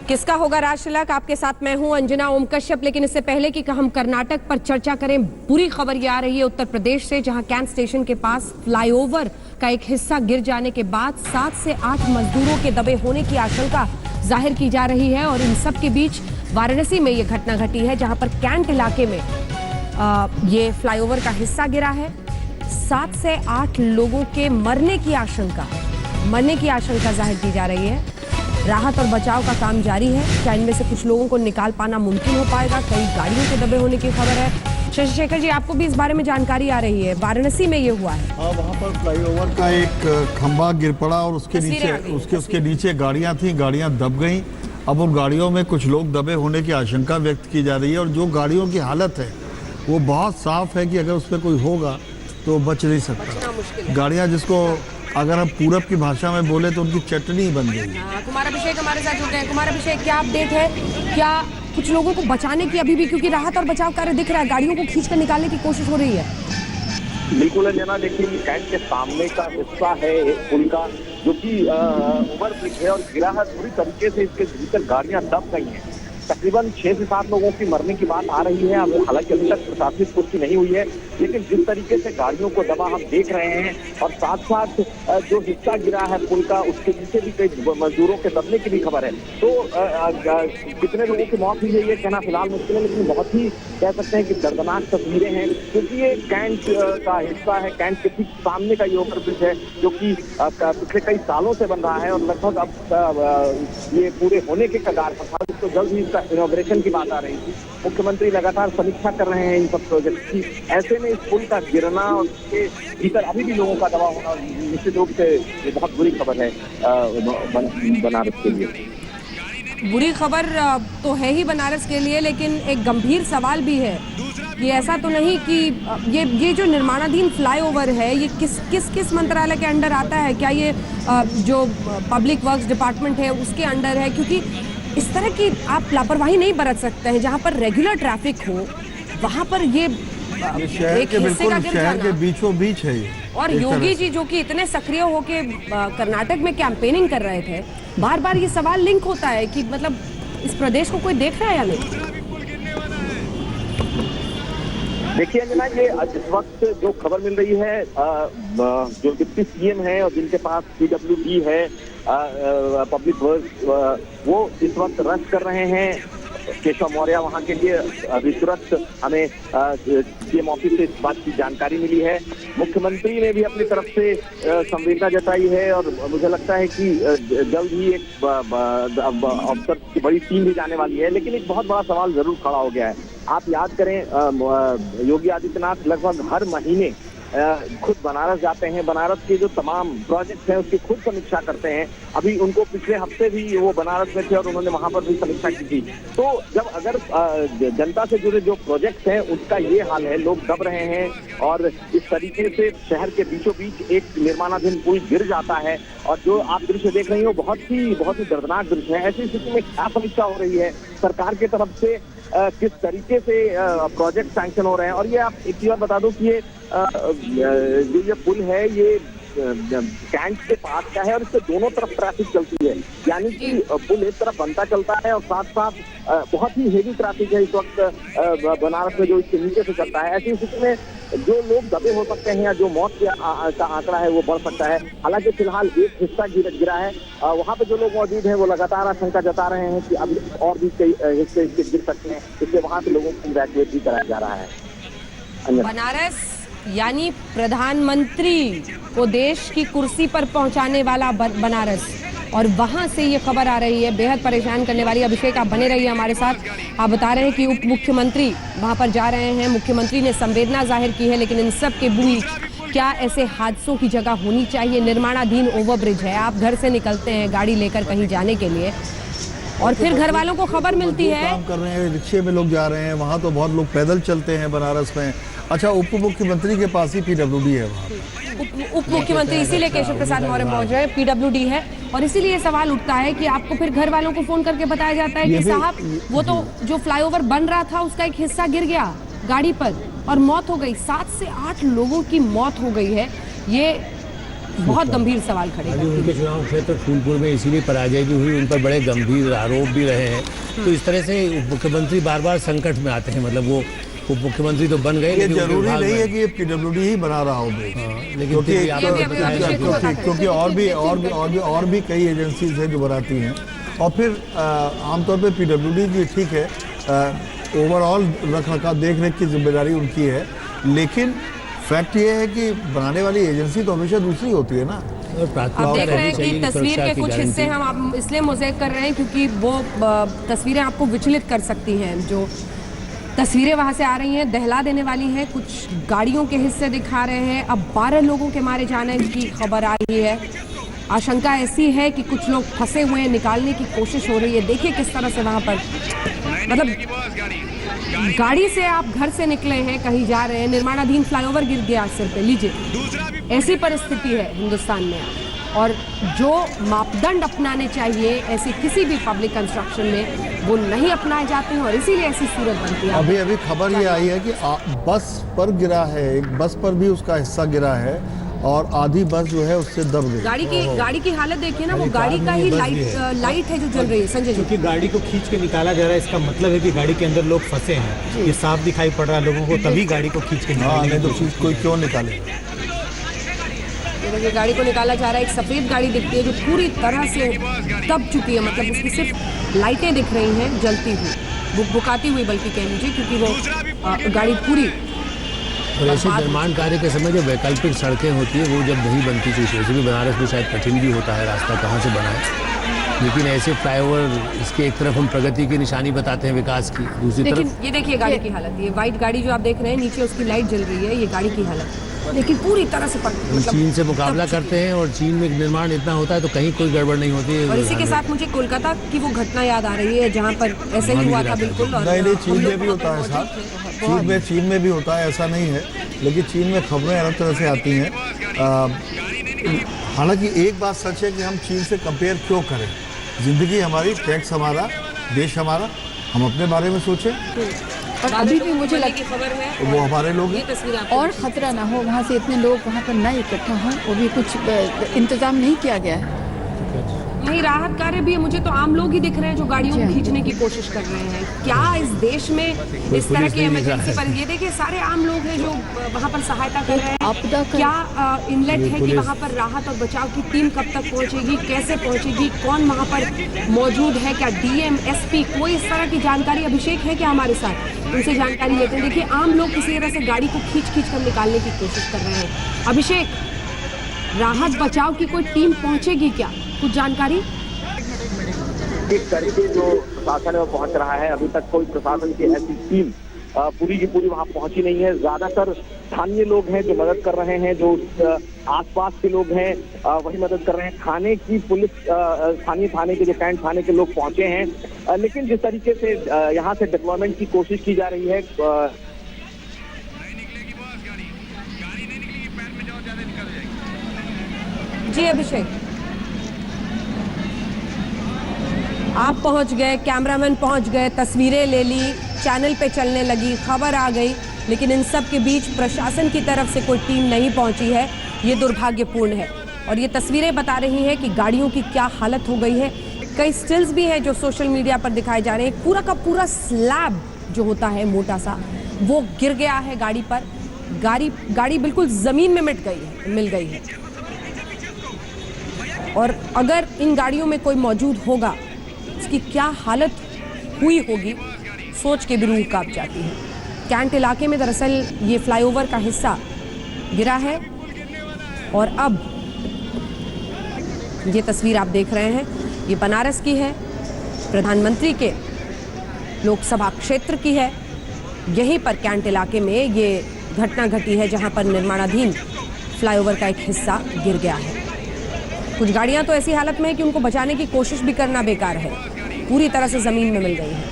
किसका होगा राज तिलक? आपके साथ मैं हूं अंजना ओम कश्यप। लेकिन इससे पहले कि हम कर्नाटक पर चर्चा करें, बुरी खबर ये आ रही है उत्तर प्रदेश से, जहां कैंट स्टेशन के पास फ्लाईओवर का एक हिस्सा गिर जाने के बाद 7 से 8 मजदूरों के दबे होने की आशंका जाहिर की जा रही है। और इन सब के बीच वाराणसी में ये घटना घटी है, जहां पर कैंट इलाके में ये फ्लाईओवर का हिस्सा गिरा है। 7 से 8 लोगों के मरने की आशंका जाहिर की जा रही है। राहत और बचाव का काम जारी है। क्या इनमें से कुछ लोगों को निकाल पाना मुमकिन हो पाएगा? कई गाड़ियों के दबे होने की खबर है। शशिशेखर जी, आपको भी इस बारे में जानकारी आ रही है? वाराणसी में ये हुआ है। हाँ, वहाँ पर फ्लाईओवर का एक खंभा गिर पड़ा और उसके नीचे गाड़ियाँ थी, गाड़ियाँ दब गईं। अब उन गाड़ियों में कुछ लोग दबे होने की आशंका व्यक्त की जा रही है। और जो गाड़ियों की हालत है वो बहुत साफ है कि अगर उस पर कोई होगा तो बच नहीं सकता। गाड़ियाँ जिसको अगर हम पूरब की भाषा में बोले तो उनकी चटनी बन गई। कुमार अभिषेक हमारे साथ जुड़ गए हैं। कुमार अभिषेक, क्या अपडेट है? क्या कुछ लोगों को बचाने की अभी भी, क्योंकि राहत और बचाव कार्य दिख रहा है, गाड़ियों को खींच कर निकालने की कोशिश हो रही है? बिल्कुल अंजना, देखिए कैंट के सामने का हिस्सा है पुल का, जो कि ओवर ब्रिज है और गिरा है पूरी तरीके से। इसके भीतर गाड़ियां दब गई हैं। तकरीबन 6 से 7 लोगों की मरने की बात आ रही है। अब हालांकि अभी तक प्रशासनिक पुष्टि नहीं हुई है, लेकिन जिस तरीके से गाड़ियों को दबा हम देख रहे हैं और साथ साथ जो हिस्सा गिरा है पुल का, उसके नीचे भी कई मजदूरों के दबने की भी खबर है। तो कितने लोगों की मौत हुई है ये कहना फिलहाल मुश्किल है, लेकिन बहुत ही कह सकते हैं कि दर्दनाक तस्वीरें हैं, क्योंकि ये कैंट का हिस्सा है। कैंट के ठीक सामने का ये ओवर ब्रिज है, जो कि पिछले कई सालों से बन रहा है और लगभग अब ये पूरे होने के कगार पर था। तो जल्द ही इनॉग्रेशन की बात आ रही थी। मुख्यमंत्री लगातार समीक्षा कर रहे हैं इन सब प्रोजेक्ट की। ऐसे में इस पुल का गिरना और उसके भीतर अभी भी लोगों का दबाव होना निश्चित रूप से बहुत बुरी खबर है बनारस के लिए। बुरी खबर तो है ही बनारस के लिए, लेकिन एक गंभीर सवाल भी है कि ऐसा तो नहीं कि ये जो निर्माणाधीन फ्लाईओवर है ये किस मंत्रालय के अंडर आता है? क्या ये जो पब्लिक वर्क्स डिपार्टमेंट है उसके अंडर है? क्योंकि इस तरह की आप लापरवाही नहीं बरत सकते हैं। जहां पर रेगुलर ट्रैफिक हो वहां पर ये शहर के बिल्कुल शहर के बीचों बीच है ये। और योगी जी जो कि इतने सक्रिय होके कर्नाटक में कैंपेनिंग कर रहे थे, बार बार ये सवाल लिंक होता है कि मतलब इस प्रदेश को कोई देख रहा है या नहीं? देखिए अंजना, ये इस वक्त जो खबर मिल रही है, जो डिप्टी सीएम है और जिनके पास PWD है, पब्लिक वर्क्स, वो इस वक्त रश कर रहे हैं। केशव मौर्य वहां के लिए अभी तुरंत हमें सीएम ऑफिस से इस बात की जानकारी मिली है। मुख्यमंत्री ने भी अपनी तरफ से संवेदना जताई है और मुझे लगता है कि जल्द ही एक अफसर की बड़ी टीम भी जाने वाली है। लेकिन एक बहुत बड़ा सवाल जरूर खड़ा हो गया है। आप याद करें, योगी आदित्यनाथ लगभग हर महीने खुद बनारस जाते हैं। बनारस के जो तमाम प्रोजेक्ट हैं उसकी खुद समीक्षा करते हैं। अभी उनको पिछले हफ्ते भी वो बनारस में थे और उन्होंने वहां पर भी समीक्षा की थी। तो जब अगर जनता से जुड़े जो प्रोजेक्ट हैं उसका ये हाल है, लोग दब रहे हैं और इस तरीके से शहर के बीचों बीच एक निर्माणाधीन पुल गिर जाता है और जो आप दृश्य देख रही हो बहुत ही दर्दनाक दृश्य है। ऐसी स्थिति में क्या समीक्षा हो रही है सरकार की तरफ से, किस तरीके से प्रोजेक्ट सैंक्शन हो रहे हैं? और ये आप एक चीज बता दो कि ये पुल है ये कैंट के पास का है और इससे दोनों तरफ ट्रैफिक चलती है, यानी कि पुल एक तरफ बनता चलता है और साथ साथ बहुत ही हेवी ट्रैफिक है इस वक्त बनारस में जो इसके नीचे से चलता है। ऐसी स्थिति में जो लोग दबे हो सकते हैं या जो मौत का आंकड़ा है वो बढ़ सकता है। हालांकि फिलहाल एक हिस्सा गिरा है, वहाँ पे जो लोग मौजूद हैं वो लगातार आशंका जता रहे हैं कि अभी और भी कई हिस्से इसके गिर सकते हैं, इसलिए वहाँ से लोगों को इवैक्यूएट भी कराया जा रहा है। बनारस यानी प्रधानमंत्री को देश की कुर्सी पर पहुंचाने वाला बनारस, और वहां से ये खबर आ रही है बेहद परेशान करने वाली। अभिषेक, आप बने रहिए हमारे साथ। आप बता रहे हैं कि उप मुख्यमंत्री वहां पर जा रहे हैं, मुख्यमंत्री ने संवेदना जाहिर की है, लेकिन इन सब के बीच क्या ऐसे हादसों की जगह होनी चाहिए? निर्माणाधीन ओवरब्रिज है, आप घर से निकलते हैं गाड़ी लेकर कहीं जाने के लिए और फिर घर वालों को खबर मिलती है। काम कर रहे हैं, रिक्शे में लोग जा रहे हैं, वहाँ तो बहुत लोग पैदल चलते हैं बनारस में। अच्छा, उप मुख्यमंत्री के पास ही PWD है वहाँ। उप मुख्यमंत्री इसीलिए केशव प्रसाद मौर्य पहुंच रहे हैं, PWD है, और इसीलिए सवाल उठता है कि आपको फिर घर वालों को फोन करके बताया जाता है कि साहब वो तो जो फ्लाईओवर बन रहा था उसका एक हिस्सा गिर गया गाड़ी पर और मौत हो गई। 7 से 8 लोगों की मौत हो गई है। ये बहुत गंभीर सवाल खड़े अभी करती है। उनके चुनाव क्षेत्र फूलपुर में इसीलिए पराजय भी हुई, उन पर बड़े गंभीर आरोप भी रहे हैं। तो इस तरह से उप मुख्यमंत्री बार बार संकट में आते हैं। मतलब वो उप मुख्यमंत्री तो बन गए, ये लेकिन जरूरी नहीं है कि ये पीडब्ल्यूडी ही बना रहा हो ब्रिज। लेकिन फिर भी आपको अभी बताया अभिषेक को कि- क्योंकि और भी कई एजेंसीज हैं जो बनाती हैं। और फिर आमतौर पे पीडब्ल्यूडी की ठीक है, ओवरऑल रख रखाव देख रेख की जिम्मेदारी उनकी है, लेकिन फैक्ट ये है कि बनाने वाली एजेंसी तो हमेशा दूसरी होती है ना। और आप प्राथमिकता देख रहे रहनी हैं चाहिए कि कि तस्वीर सुरक्षा के की कुछ गारंटी। हिस्से हम इसलिए मोज़ेक कर रहे हैं क्योंकि वो तस्वीरें आपको विचलित कर सकती हैं। जो तस्वीरें वहां से आ रही हैं दहला देने वाली हैं। कुछ गाड़ियों के हिस्से दिखा रहे हैं। अब 12 लोगों के मारे जाने की खबर आ रही है। आशंका ऐसी है कि कुछ लोग फंसे हुए हैं, निकालने की कोशिश हो रही है। देखिए किस तरह से वहां पर, मतलब गाड़ी से आप घर से निकले हैं, कहीं जा रहे हैं, निर्माणाधीन फ्लाईओवर गिर गया सिर पे, लीजिए ऐसी परिस्थिति है हिंदुस्तान में। और जो मापदंड अपनाने चाहिए ऐसे किसी भी पब्लिक कंस्ट्रक्शन में, वो नहीं अपनाए जाते हैं और इसीलिए ऐसी सूरत बनती है। अभी खबर ये आई है कि बस पर गिरा है, एक बस पर भी उसका हिस्सा गिरा है और आधी बस जो है उससे दब गई। गाड़ी की हालत देखिए ना, वो गाड़ी का ही लाइट है जो जल रही है। संजय जी, क्योंकि गाड़ी को खींच के निकाला जा रहा है, इसका मतलब है कि गाड़ी के अंदर लोग फंसे हैं। ये साफ दिखाई पड़ रहा है लोगों को, तभी गाड़ी को खींच के हाँ, निकालने नहीं की तो चीज कोई क्यों निकाले। ये देखिए गाड़ी को निकाला जा रहा है। एक सफेद गाड़ी दिखती है जो पूरी तरह से दब चुकी है, मतलब उसकी सिर्फ लाइटें दिख रही हैं जलती हुई, बुकाती हुई बल्कि कह लीजिए, क्योंकि वो गाड़ी पूरी। और ऐसे निर्माण कार्य के समय जो वैकल्पिक सड़कें होती है वो जब नहीं बनती, तो वैसे भी बनारस में शायद कठिन भी होता है रास्ता कहाँ से बनाए। लेकिन ऐसे फ्लाईओवर, इसके एक तरफ हम प्रगति की निशानी बताते हैं विकास की, दूसरी लेकिन तरफ ये देखिए गाड़ी की हालत, ये व्हाइट गाड़ी जो आप देख रहे हैं नीचे उसकी लाइट जल रही है, ये गाड़ी की हालत, लेकिन पूरी तरह से हम चीन से मुकाबला करते हैं और चीन में निर्माण इतना होता है तो कहीं कोई गड़बड़ नहीं होती है। और इसी के साथ मुझे कोलकाता की वो घटना याद आ रही है जहाँ पर ऐसे ही हुआ था बिल्कुल। और नहीं, चीन हम लोग में भी होता है बहुत साथ, बहुत- चीन में भी होता है, ऐसा नहीं है। लेकिन चीन में खबरें अलग तरह से आती हैं। हालांकि एक बात सच है कि हम चीन से कंपेयर क्यों करें। जिंदगी हमारी, टैक्स हमारा, देश हमारा, हम अपने बारे में सोचें। और अभी भी मुझे की खबर है, वो हमारे लोग ये हैं। तस्वीर आप और खतरा ना हो, वहाँ से इतने लोग वहाँ पर ना इकट्ठा हों, वो भी कुछ इंतजाम नहीं किया गया है। नहीं, राहत कार्य भी है। मुझे तो आम लोग ही दिख रहे हैं जो गाड़ियों को खींचने की कोशिश कर रहे हैं। क्या इस देश में इस तरह की इमरजेंसी पर, ये देखिए सारे आम लोग हैं जो वहाँ पर सहायता कर रहे हैं। आपदा का क्या इनलेट है कि वहाँ पर राहत और बचाव की टीम कब तक पहुँचेगी, कैसे पहुँचेगी, कौन वहाँ पर मौजूद है, क्या डीएम, एसपी, कोई इस तरह की जानकारी? अभिषेक है क्या हमारे साथ, उनसे जानकारी लेते हैं। देखिए आम लोग किसी तरह से गाड़ी को खींच कर निकालने की कोशिश कर रहे हैं। अभिषेक, राहत बचाव की कोई टीम पहुँचेगी क्या, कुछ जानकारी? किस तरीके जो प्रशासन है वो पहुंच रहा है, अभी तक कोई प्रशासन की ऐसी टीम पूरी की पूरी वहां पहुंची नहीं है। ज्यादातर स्थानीय लोग हैं जो मदद कर रहे हैं, जो आसपास के लोग हैं वही मदद कर रहे हैं। थाने की पुलिस, स्थानीय थाने के जो कैंट थाने के लोग पहुंचे हैं, लेकिन जिस तरीके से यहाँ से डिप्लॉयमेंट की कोशिश की जा रही है, जी अभिषेक, आप पहुंच गए, कैमरामैन पहुंच गए, तस्वीरें ले ली, चैनल पे चलने लगी, खबर आ गई, लेकिन इन सब के बीच प्रशासन की तरफ से कोई टीम नहीं पहुंची है। ये दुर्भाग्यपूर्ण है। और ये तस्वीरें बता रही हैं कि गाड़ियों की क्या हालत हो गई है। कई स्टिल्स भी हैं जो सोशल मीडिया पर दिखाए जा रहे हैं। पूरा का पूरा स्लैब जो होता है मोटा सा, वो गिर गया है गाड़ी पर। गाड़ी बिल्कुल जमीन में मिल गई है। और अगर इन गाड़ियों में कोई मौजूद होगा, उसकी क्या हालत हुई होगी, सोच के भी रूह कांप जाती है। कैंट इलाके में दरअसल ये फ्लाईओवर का हिस्सा गिरा है और अब ये तस्वीर आप देख रहे हैं, ये बनारस की है, प्रधानमंत्री के लोकसभा क्षेत्र की है। यहीं पर कैंट इलाके में ये घटना घटी है जहां पर निर्माणाधीन फ्लाईओवर का एक हिस्सा गिर गया है। कुछ गाड़ियां तो ऐसी हालत में है कि उनको बचाने की कोशिश भी करना बेकार है, पूरी तरह से जमीन में मिल गई है।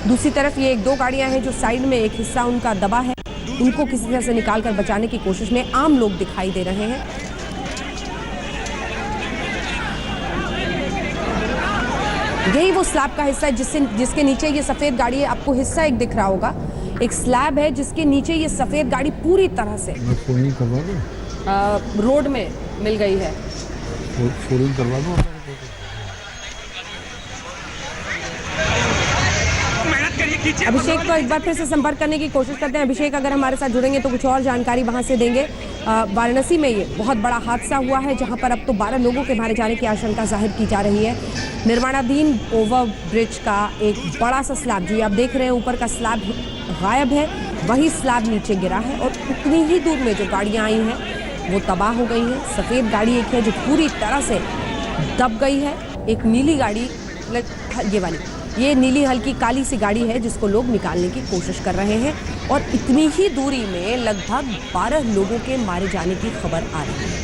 दूसरी तरफ ये 1-2 गाड़ियां हैं जो साइड में एक हिस्सा उनका दबा है, उनको किसी तरह से निकालकर बचाने की कोशिश में आम लोग दिखाई दे रहे हैं। यही वो स्लैब का हिस्सा है जिसके नीचे ये सफेद गाड़ी है। आपको हिस्सा एक दिख रहा होगा, एक स्लैब है जिसके नीचे ये सफेद गाड़ी पूरी तरह से रोड में मिल गई है। फोल्डिंग करवा दो। अभिषेक को एक बार फिर से संपर्क करने की कोशिश करते हैं। अभिषेक अगर हमारे साथ जुड़ेंगे तो कुछ और जानकारी वहां से देंगे। वाराणसी में ये बहुत बड़ा हादसा हुआ है जहां पर अब तो 12 लोगों के मारे जाने की आशंका जाहिर की जा रही है। निर्माणाधीन ओवर ब्रिज का एक बड़ा सा स्लैब, जी आप देख रहे हैं ऊपर का स्लैब गायब है, वही स्लैब नीचे गिरा है और उतनी ही दूर में जो गाड़ियां आई हैं वो तबाह हो गई हैं। सफ़ेद गाड़ी एक है जो पूरी तरह से दब गई है, एक नीली गाड़ी, ये वाली, ये नीली हल्की काली सी गाड़ी है जिसको लोग निकालने की कोशिश कर रहे हैं और इतनी ही दूरी में लगभग 12 लोगों के मारे जाने की खबर आ रही है।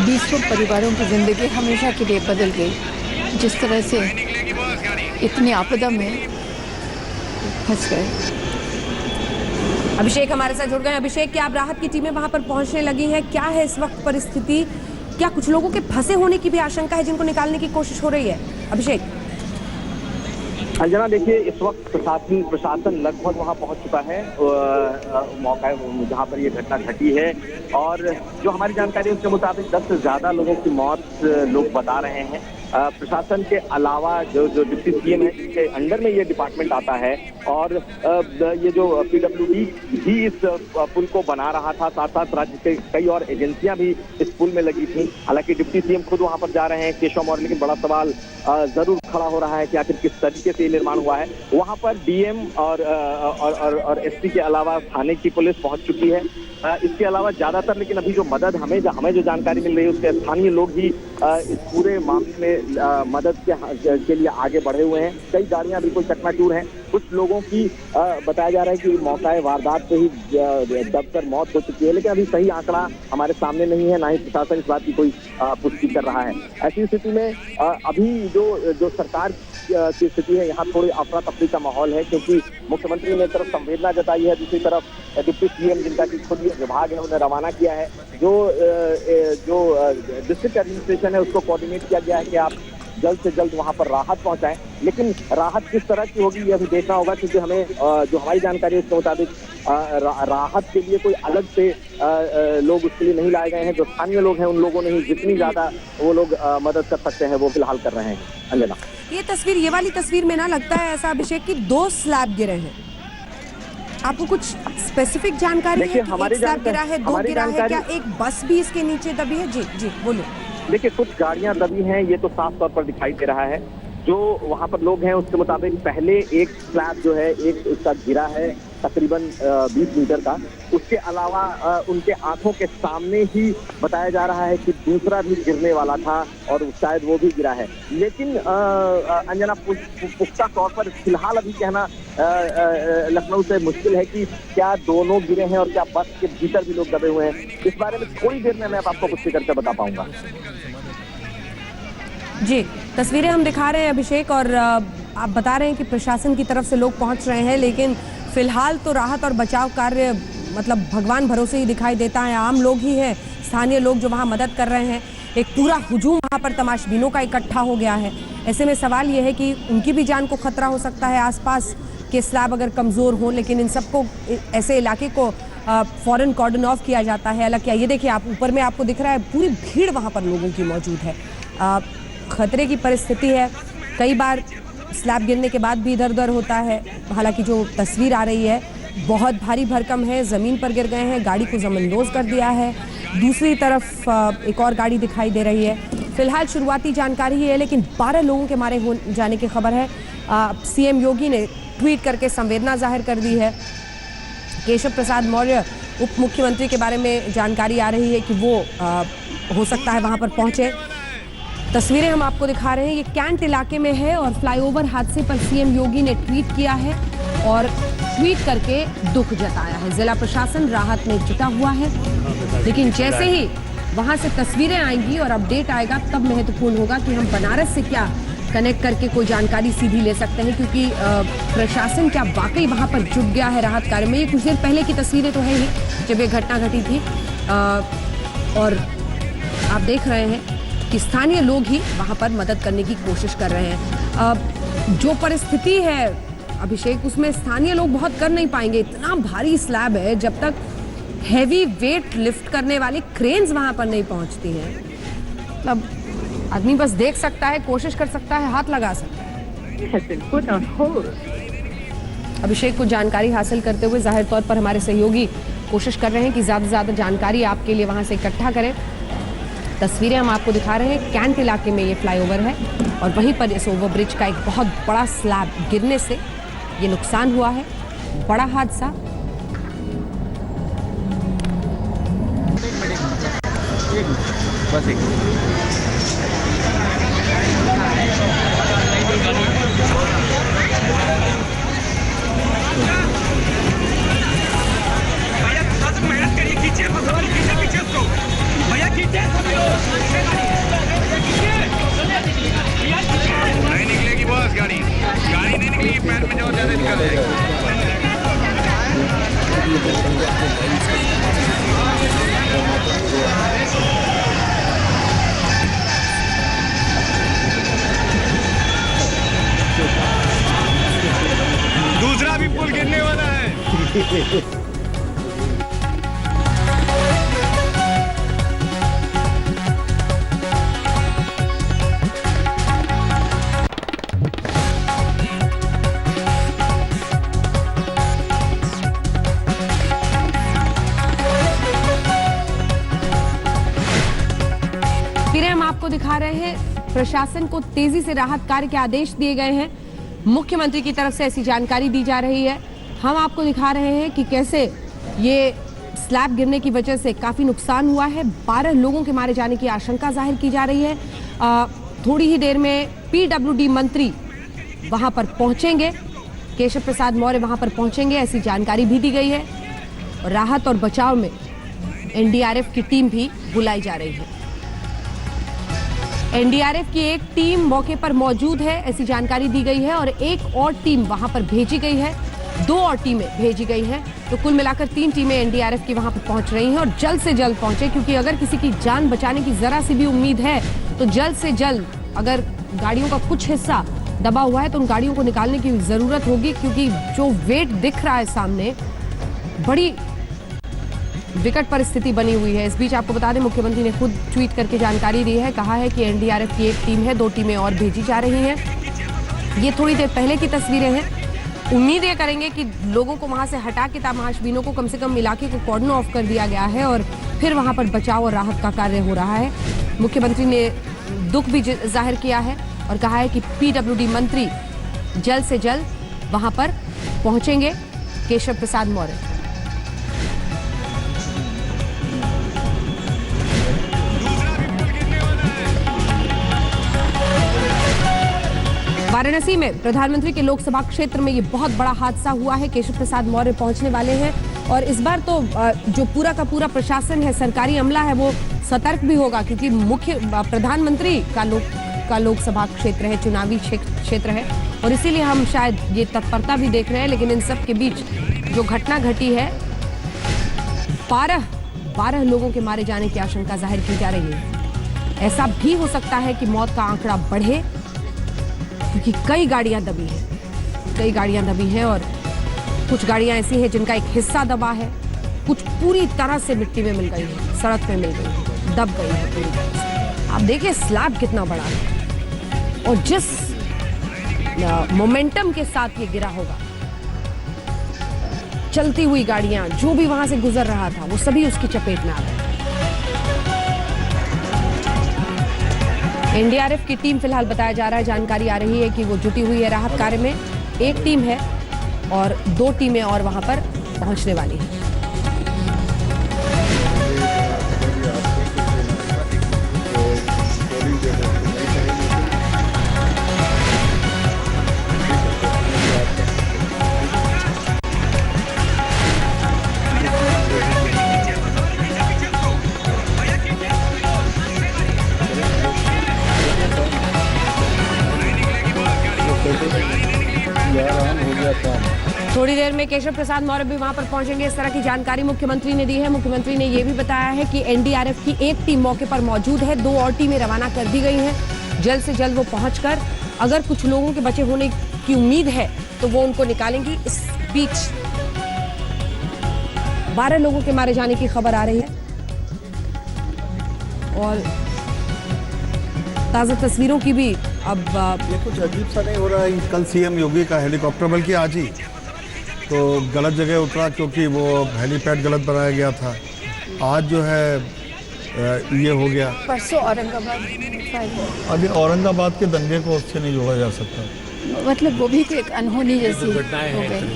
20 परिवारों की जिंदगी हमेशा के लिए बदल गई। जिस तरह से इतनी आपदा में फंस गए। अभिषेक हमारे साथ जुड़ गए। अभिषेक, क्या आप राहत की टीमें वहां पर पहुंचने लगी है? क्या है इस वक्त परिस्थिति? क्या कुछ लोगों के फंसे होने की भी आशंका है जिनको निकालने की कोशिश हो रही है? अभिषेक। अंजना, देखिए इस वक्त प्रशासन लगभग वहां पहुंच चुका है मौका जहां पर ये घटना घटी है और जो हमारी जानकारी है उसके मुताबिक 10 से ज्यादा लोगों की मौत लोग बता रहे हैं। प्रशासन के अलावा जो डिप्टी सीएम है जिसके अंडर में ये डिपार्टमेंट आता है और ये जो पीडब्ल्यूडी भी इस पुल को बना रहा था, साथ साथ राज्य के कई और एजेंसियां भी इस पुल में लगी थी। हालांकि डिप्टी सीएम खुद वहां पर जा रहे हैं केशव मौर्य, लेकिन बड़ा सवाल जरूर खड़ा हो रहा है कि आखिर किस तरीके से ये निर्माण हुआ है। वहां पर डीएम और एसपी के अलावा थाने की पुलिस पहुंच चुकी है। इसके अलावा ज्यादातर, लेकिन अभी जो मदद हमें जो जानकारी मिल रही है उसके स्थानीय लोग ही इस पूरे मामले में मदद के लिए आगे बढ़े हुए हैं। कई गाड़ियां बिल्कुल चकनाचूर हैं। कुछ लोगों की बताया जा रहा है कि मौका वारदात से ही दबकर मौत हो चुकी है, लेकिन अभी सही आंकड़ा हमारे सामने नहीं है, ना ही प्रशासन इस बात की कोई पुष्टि कर रहा है। ऐसी स्थिति में अभी जो सरकार की स्थिति है, यहाँ थोड़ी अफरा तफरी का माहौल है क्योंकि मुख्यमंत्री ने एक तरफ संवेदना जताई है, दूसरी तरफ डिप्टी सीएम जिनका कि खुद ये विभाग है उन्हें रवाना किया है। जो डिस्ट्रिक्ट एडमिनिस्ट्रेशन है उसको कोऑर्डिनेट किया गया है कि आप जल्द से जल्द वहां पर राहत पहुंचाएं, लेकिन राहत किस तरह की होगी ये अभी देखना होगा क्योंकि हमें जो हमारी जानकारी है उसके मुताबिक राहत के लिए कोई अलग से लोग उसके लिए नहीं लाए गए हैं। जो स्थानीय लोग हैं उन लोगों ने ही जितनी ज्यादा वो लोग मदद कर सकते हैं वो फिलहाल कर रहे हैं। अंजना, ये वाली तस्वीर में ना लगता है ऐसा अभिषेक की 2 स्लैब गिरे हैं। आपको कुछ स्पेसिफिक जानकारी है कि एक स्लैब गिरा है, 2 गिरा है, क्या एक बस भी इसके नीचे दबी है? जी बोलिए। देखिए कुछ गाड़ियां दबी हैं, ये तो साफ तौर पर दिखाई दे रहा है। जो वहां पर लोग हैं उसके मुताबिक पहले एक स्लैब जो है एक उसका गिरा है तकरीबन 20 मीटर का। उसके अलावा उनके आंखों के सामने ही बताया जा रहा है कि दूसरा भी गिरने वाला था और शायद वो भी गिरा है। लेकिन अंजना, पुख्ता तौर पर फिलहाल अभी कहना लखनऊ से मुश्किल है कि क्या दोनों गिरे हैं और क्या बस के भीतर भी लोग दबे हुए हैं। इस बारे में थोड़ी देर में मैं आपको पुष्टि करके बता पाऊंगा। जी, तस्वीरें हम दिखा रहे हैं अभिषेक और आप बता रहे हैं कि प्रशासन की तरफ से लोग पहुंच रहे हैं, लेकिन फिलहाल तो राहत और बचाव कार्य मतलब भगवान भरोसे ही दिखाई देता है। आम लोग ही हैं, स्थानीय लोग जो वहां मदद कर रहे हैं। एक पूरा हुजूम वहां पर तमाशबीनों का इकट्ठा हो गया है। ऐसे में सवाल ये है कि उनकी भी जान को खतरा हो सकता है आसपास के स्लैब अगर कमज़ोर हों, लेकिन इन सबको ऐसे इलाके को फौरन कॉर्डन ऑफ किया जाता है, अलग किया। ये देखिए आप ऊपर में आपको दिख रहा है पूरी भीड़ वहाँ पर लोगों की मौजूद है। खतरे की परिस्थिति है। कई बार स्लैब गिरने के बाद भी इधर उधर होता है। हालांकि जो तस्वीर आ रही है बहुत भारी भरकम है, ज़मीन पर गिर गए हैं, गाड़ी को ज़मींदोज़ कर दिया है। दूसरी तरफ एक और गाड़ी दिखाई दे रही है। फिलहाल शुरुआती जानकारी है, लेकिन 12 लोगों के मारे हो जाने की खबर है। सीएम योगी ने ट्वीट करके संवेदना जाहिर कर दी है। केशव प्रसाद मौर्य उप मुख्यमंत्री के बारे में जानकारी आ रही है कि वो हो सकता है वहाँ पर पहुँचे। तस्वीरें हम आपको दिखा रहे हैं, ये कैंट इलाके में है और फ्लाईओवर हादसे पर सीएम योगी ने ट्वीट किया है और ट्वीट करके दुख जताया है। जिला प्रशासन राहत में जुटा हुआ है, लेकिन जैसे ही वहां से तस्वीरें आएंगी और अपडेट आएगा तब महत्वपूर्ण होगा कि हम बनारस से क्या कनेक्ट करके कोई जानकारी सीधी ले सकते हैं, क्योंकि प्रशासन क्या वाकई वहां पर जुट गया है राहत कार्य में। ये कुछ देर पहले की तस्वीरें तो है ही जब ये घटना घटी थी और आप देख रहे हैं कि स्थानीय लोग ही वहां पर मदद करने की कोशिश कर रहे हैं। जो परिस्थिति है अभिषेक, उसमें स्थानीय लोग बहुत कर नहीं पाएंगे। इतना भारी स्लैब है, जब तक हैवी वेट लिफ्ट करने वाली क्रेन्स वहां पर नहीं पहुंचती हैं। मतलब आदमी बस देख सकता है, कोशिश कर सकता है, हाथ लगा सकता है। अभिषेक को जानकारी हासिल करते हुए जाहिर तौर पर हमारे सहयोगी कोशिश कर रहे हैं कि ज्यादा से ज्यादा जानकारी आपके लिए वहां से इकट्ठा करें। तस्वीरें हम आपको दिखा रहे हैं, कैंट इलाके में ये फ्लाईओवर है और वहीं पर इस ओवरब्रिज का एक बहुत बड़ा स्लैब गिरने से ये नुकसान हुआ है। बड़ा हादसा। मेहनत करिए, खींचिए पीछे उसको भैया, खींचिए। नहीं निकलेगी बॉस, गाड़ी नहीं निकलेगी, पैर में जो ज्यादा निकल जाएगी। दूसरा भी पुल गिरने वाला है। फिर हम आपको दिखा रहे हैं, प्रशासन को तेजी से राहत कार्य के आदेश दिए गए हैं। मुख्यमंत्री की तरफ से ऐसी जानकारी दी जा रही है। हम आपको दिखा रहे हैं कि कैसे ये स्लैब गिरने की वजह से काफी नुकसान हुआ है। 12 लोगों के मारे जाने की आशंका जाहिर की जा रही है। थोड़ी ही देर में पीडब्ल्यूडी मंत्री वहां पर पहुंचेंगे, केशव प्रसाद मौर्य वहां पर पहुंचेंगे, ऐसी जानकारी भी दी गई है। राहत और बचाव में एनडीआरएफ की टीम भी बुलाई जा रही है। एनडीआरएफ की एक टीम मौके पर मौजूद है, ऐसी जानकारी दी गई है, और एक और टीम वहां पर भेजी गई है। 2 और टीमें भेजी गई हैं, तो कुल मिलाकर 3 टीमें एनडीआरएफ की वहां पर पहुंच रही हैं और जल्द से जल्द पहुंचे, क्योंकि अगर किसी की जान बचाने की जरा सी भी उम्मीद है तो जल्द से जल्द, अगर गाड़ियों का कुछ हिस्सा दबा हुआ है तो उन गाड़ियों को निकालने की जरूरत होगी, क्योंकि जो वेट दिख रहा है सामने, बड़ी विकट परिस्थिति बनी हुई है। इस बीच आपको बता दें, मुख्यमंत्री ने खुद ट्वीट करके जानकारी दी है, कहा है कि एनडीआरएफ की एक टीम है, 2 टीमें और भेजी जा रही हैं। ये थोड़ी देर पहले की तस्वीरें हैं। उम्मीद ये करेंगे कि लोगों को वहां से हटा के तमाशबीनों को कम से कम इलाके को कॉर्डन ऑफ कर दिया गया है और फिर वहां पर बचाव और राहत का कार्य हो रहा है। मुख्यमंत्री ने दुख भी जाहिर किया है और कहा है कि पीडब्ल्यूडी मंत्री जल्द से जल्द वहां पर पहुंचेंगे, केशव प्रसाद मौर्य। वाराणसी में प्रधानमंत्री के लोकसभा क्षेत्र में ये बहुत बड़ा हादसा हुआ है। केशव प्रसाद मौर्य पहुंचने वाले हैं और इस बार तो जो पूरा का पूरा प्रशासन है, सरकारी अमला है, वो सतर्क भी होगा, क्योंकि मुख्य प्रधानमंत्री का लोकसभा क्षेत्र है, चुनावी क्षेत्र है, और इसीलिए हम शायद ये तत्परता भी देख रहे हैं। लेकिन इन सब के बीच जो घटना घटी है, 12 लोगों के मारे जाने की आशंका जाहिर की जा रही है। ऐसा भी हो सकता है कि मौत का आंकड़ा बढ़े, क्योंकि कई गाड़ियां दबी हैं और कुछ गाड़ियां ऐसी हैं जिनका एक हिस्सा दबा है, कुछ पूरी तरह से मिट्टी में मिल गई है, सड़क पे मिल गई है, दब गई है पूरी तरह से। आप देखिए स्लैब कितना बड़ा है और जिस मोमेंटम के साथ ये गिरा होगा, चलती हुई गाड़ियां, जो भी वहां से गुजर रहा था, वो सभी उसकी चपेट में आ गए। एनडीआरएफ की टीम फिलहाल बताया जा रहा है, जानकारी आ रही है कि वो जुटी हुई है राहत कार्य में। एक टीम है और 2 टीमें और वहां पर पहुंचने वाली हैं। थोड़ी देर में केशव प्रसाद मौर्य भी वहां पर पहुंचेंगे, इस तरह की जानकारी मुख्यमंत्री ने दी है। मुख्यमंत्री ने यह भी बताया है कि एनडीआरएफ की एक टीम मौके पर मौजूद है, 2 और टीमें रवाना कर दी गई हैं। जल्द से जल्द वो पहुंचकर अगर कुछ लोगों के बचे होने की उम्मीद है तो वो उनको निकालेंगी। इस बीच 12 लोगों के मारे जाने की खबर आ रही है और ताज़ा तस्वीरों की भी अब ये कुछ अजीब सा नहीं हो रहा है। कल सीएम योगी का हेलीकॉप्टर, बल्कि आज ही तो गलत जगह उतरा क्योंकि वो हेलीपैड गलत बनाया गया था। आज जो है ये हो गया। परसों औरंगाबाद फायर हुआ। अभी औरंगाबाद के दंगे को उससे नहीं जोड़ा जा सकता। मतलब वो भी तो एक अनहोनी जैसी दुर्घटनाएं हो हैं गई।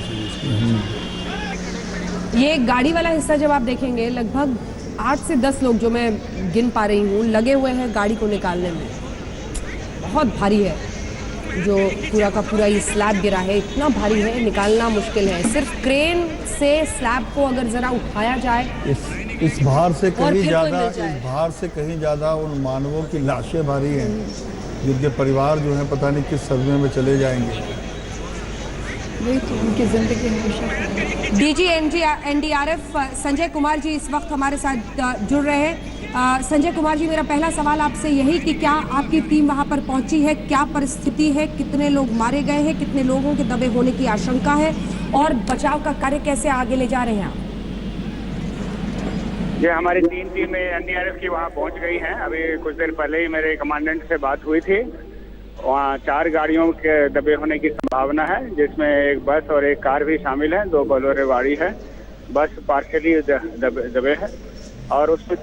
ये गाड़ी वाला हिस्सा जब आप देखेंगे लगभग 8 से 10 लोग जो मैं गिन पा रही हूँ लगे हुए हैं गाड़ी को निकालने में। बहुत भारी है, जो पूरा का पूरा ये स्लैब गिरा है इतना भारी है, निकालना मुश्किल है। सिर्फ क्रेन से स्लैब को अगर जरा उठाया जाए इस भार से और कहीं फिर ज्यादा, कोई मिल जाए। इस भार से कहीं ज्यादा उन मानवों की लाशें भारी हैं जिनके परिवार जो है पता नहीं किस सदमे में चले जाएंगे। वही तो उनकी जिंदगी हमेशा। डीजी एनडीआरएफ संजय कुमार जी इस वक्त हमारे साथ जुड़ रहे हैं। संजय कुमार जी, मेरा पहला सवाल आपसे यही कि क्या आपकी टीम वहां पर पहुंची है, क्या परिस्थिति है, कितने लोग मारे गए हैं, कितने लोगों के दबे होने की आशंका है और बचाव का कार्य कैसे आगे ले जा रहे हैं आप? ये हमारी 3 टीमें एनडीआरएफ की वहाँ पहुँच गई हैं। अभी कुछ देर पहले ही मेरे कमांडेंट से बात हुई थी। वहाँ 4 गाड़ियों के दबे होने की संभावना है, जिसमें एक बस और एक कार भी शामिल है। 2 बोलेरो गाड़ी है, बस पार्शियली दबे है और उसमें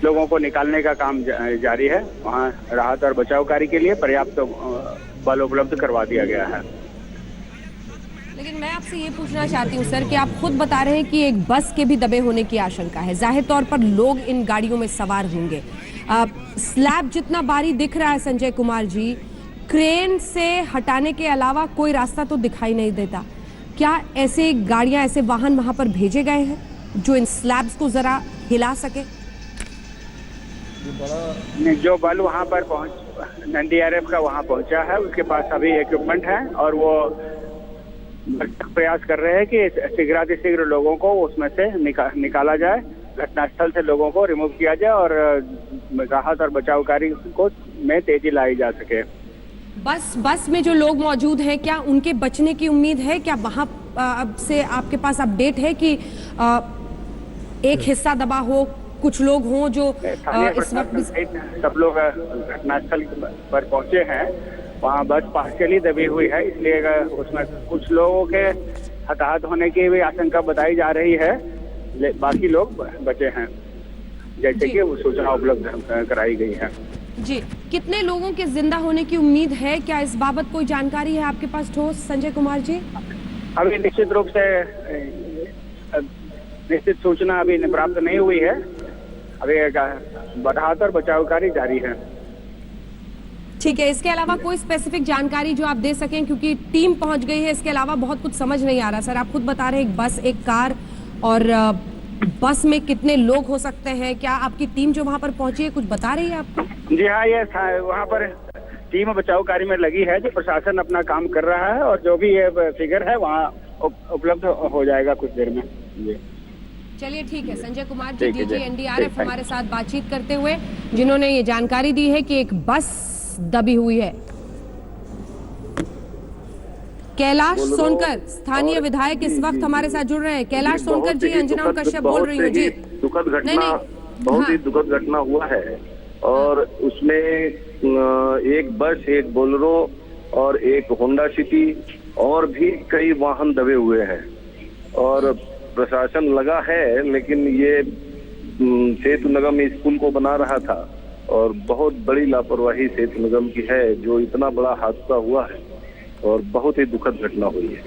लोगों को निकालने का काम जारी है। वहाँ राहत और बचाव कार्य के लिए पर्याप्त बल उपलब्ध करवा दिया गया है। लेकिन मैं आपसे ये पूछना चाहती हूँ सर कि आप खुद बता रहे हैं कि एक बस के भी दबे होने की आशंका है। जाहिर तौर पर लोग इन गाड़ियों में सवार होंगे। स्लैब जितना भारी दिख रहा है संजय कुमार जी, क्रेन से हटाने के अलावा कोई रास्ता तो दिखाई नहीं देता। क्या ऐसे गाड़ियां, ऐसे वाहन वहां पर भेजे गए हैं जो इन स्लैब्स को जरा हिला सके? जो बल वहाँ पर पहुँच एनडीआरएफ का वहाँ पहुँचा है, उसके पास अभी इक्विपमेंट है और वो प्रयास कर रहे हैं कि शीघ्रातिशीघ्र लोगों को उसमें से निकाला जाए, घटनास्थल से लोगों को रिमूव किया जाए और राहत और बचाव कार्य को में तेजी लाई जा सके। बस में जो लोग मौजूद हैं, क्या उनके बचने की उम्मीद है? क्या वहां से आपके पास अपडेट है कि एक हिस्सा दबा हो, कुछ लोग हों जो इस वक्त सब लोग घटनास्थल पर पहुंचे हैं। वहाँ बस पार्शियली दबी हुई है, इसलिए उसमें कुछ लोगों के हताहत होने की भी आशंका बताई जा रही है। बाकी लोग बचे हैं, जैसे कि वो सूचना उपलब्ध कराई गई है। जी, कितने लोगों के जिंदा होने की उम्मीद है? क्या इस बाबत कोई जानकारी है आपके पास ठोस संजय कुमार जी? अभी निश्चित रूप से निश्चित सूचना अभी प्राप्त नहीं हुई है। अभी राहत और बचाव कार्य जारी है। ठीक है, इसके अलावा कोई स्पेसिफिक जानकारी जो आप दे सकें, क्योंकि टीम पहुंच गई है, इसके अलावा बहुत कुछ समझ नहीं आ रहा। सर, आप खुद बता रहे हैं एक बस, एक कार, और बस में कितने लोग हो सकते हैं? क्या आपकी टीम जो वहां पर पहुंची है कुछ बता रही है आपको? जी हाँ, ये वहाँ पर टीम बचाव कार्य में लगी है, जो प्रशासन अपना काम कर रहा है और जो भी ये फिगर है वहाँ उपलब्ध हो जाएगा कुछ देर में। जी चलिए, ठीक है। संजय कुमार जी, डीजी एनडीआरएफ हमारे साथ बातचीत करते हुए, जिन्होंने ये जानकारी दी है कि एक बस दबी हुई है। कैलाश सोनकर, स्थानीय विधायक, इस वक्त हमारे साथ जुड़ रहे हैं। कैलाश सोनकर जी, अंजना कश्यप बोल रही हूँ जी। दुखद घटना, बहुत ही दुखद घटना हुआ है और उसमें एक बस, एक बोलेरो और एक होंडा सिटी और भी कई वाहन दबे हुए हैं और प्रशासन लगा है, लेकिन ये सेतु निगम इस पुल को बना रहा था और बहुत बड़ी लापरवाही सेतु निगम की है, जो इतना बड़ा हादसा हुआ है और बहुत ही दुखद घटना हुई है।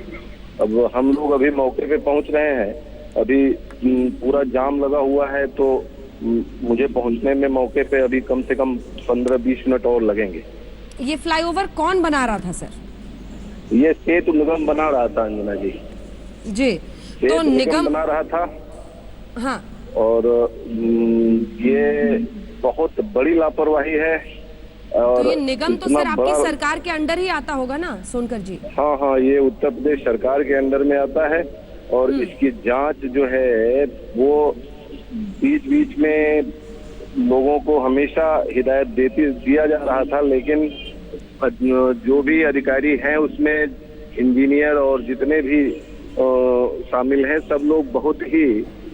अब हम लोग अभी मौके पे पहुंच रहे हैं। अभी पूरा जाम लगा हुआ है, तो मुझे पहुंचने में मौके पे अभी कम से कम 15-20 मिनट और लगेंगे। ये फ्लाईओवर कौन बना रहा था सर? ये सेतु निगम बना रहा था अंजना जी। जी, तो निगम बना रहा था। हाँ, और ये बहुत बड़ी लापरवाही है। और तो ये निगम तो सर आपकी सरकार के अंडर ही आता होगा ना सोनकर जी? हाँ हाँ, ये उत्तर प्रदेश सरकार के अंडर में आता है और इसकी जांच जो है वो बीच बीच में लोगों को हमेशा हिदायत दिया जा रहा था, लेकिन जो भी अधिकारी हैं उसमें इंजीनियर और जितने भी शामिल हैं, सब लोग बहुत ही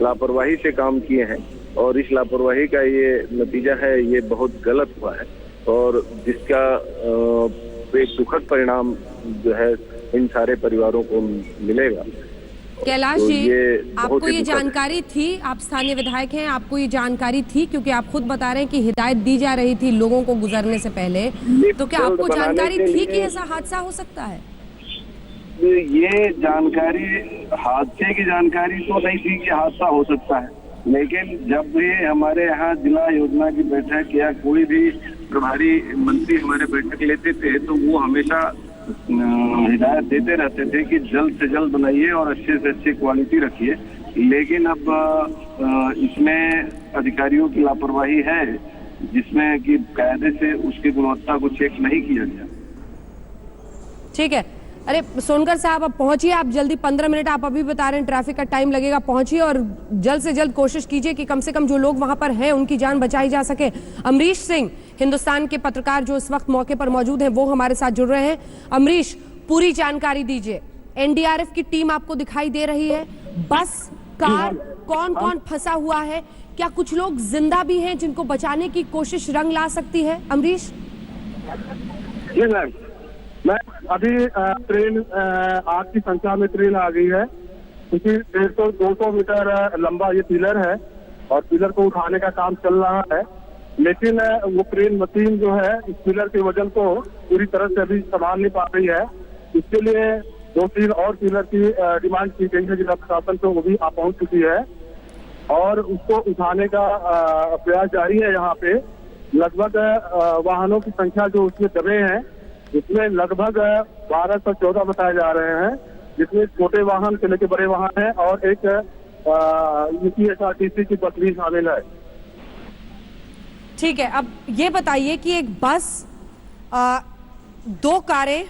लापरवाही से काम किए हैं और इस लापरवाही का ये नतीजा है, ये बहुत गलत हुआ है और जिसका एक दुखद परिणाम जो है इन सारे परिवारों को मिलेगा। कैलाश तो जी, ये आपको ये जानकारी थी, आप स्थानीय विधायक हैं, आपको ये जानकारी थी क्योंकि आप खुद बता रहे हैं कि हिदायत दी जा रही थी लोगों को गुजरने से पहले, तो क्या आपको जानकारी थी कि ऐसा हादसा हो सकता है? ये जानकारी, हादसे की जानकारी तो नहीं थी कि हादसा हो सकता है, लेकिन जब भी हमारे यहाँ जिला योजना की बैठक या कोई भी प्रभारी मंत्री हमारे बैठक लेते थे तो वो हमेशा हिदायत देते रहते थे कि जल्द से जल्द बनाइए और अच्छे से अच्छी क्वालिटी रखिए, लेकिन अब इसमें अधिकारियों की लापरवाही है जिसमें कि कायदे से उसकी गुणवत्ता को चेक नहीं किया गया। ठीक है, अरे सोनकर साहब अब पहुंचिए, आप जल्दी 15 मिनट आप अभी बता रहे हैं ट्रैफिक का टाइम लगेगा, पहुंचिए और जल्द से जल्द कोशिश कीजिए कि कम से कम जो लोग वहां पर हैं उनकी जान बचाई जा सके। अमरीश सिंह, हिंदुस्तान के पत्रकार जो इस वक्त मौके पर मौजूद हैं, वो हमारे साथ जुड़ रहे हैं। अमरीश, पूरी जानकारी दीजिए। एनडीआरएफ की टीम आपको दिखाई दे रही है, बस, कार, कौन कौन फंसा हुआ है, क्या कुछ लोग जिंदा भी हैं जिनको बचाने की कोशिश रंग ला सकती है? अमरीश जी मैम, मैं अभी ट्रेन 8 की संख्या में ट्रेन आ गई है, क्योंकि 150-200 मीटर लंबा ये पिलर है और पिलर को उठाने का काम चल रहा है, लेकिन वो क्रेन मशीन जो है इस पिलर के वजन को पूरी तरह से अभी संभाल नहीं पा रही है। इसके लिए 2-3 और पिलर की डिमांड की गई है जिला प्रशासन को, वो भी आ पहुंच चुकी है और उसको उठाने का प्रयास जारी है। यहाँ पे लगभग वाहनों की संख्या जो उसमें दबे हैं इसमें लगभग 12 से 14 बताए जा रहे हैं, जिसमें छोटे वाहन से लेकर बड़े वाहन है और एक यूपीएसआरटीसी की बस भी शामिल है। ठीक है, अब ये बताइए कि एक बस, 2 कारें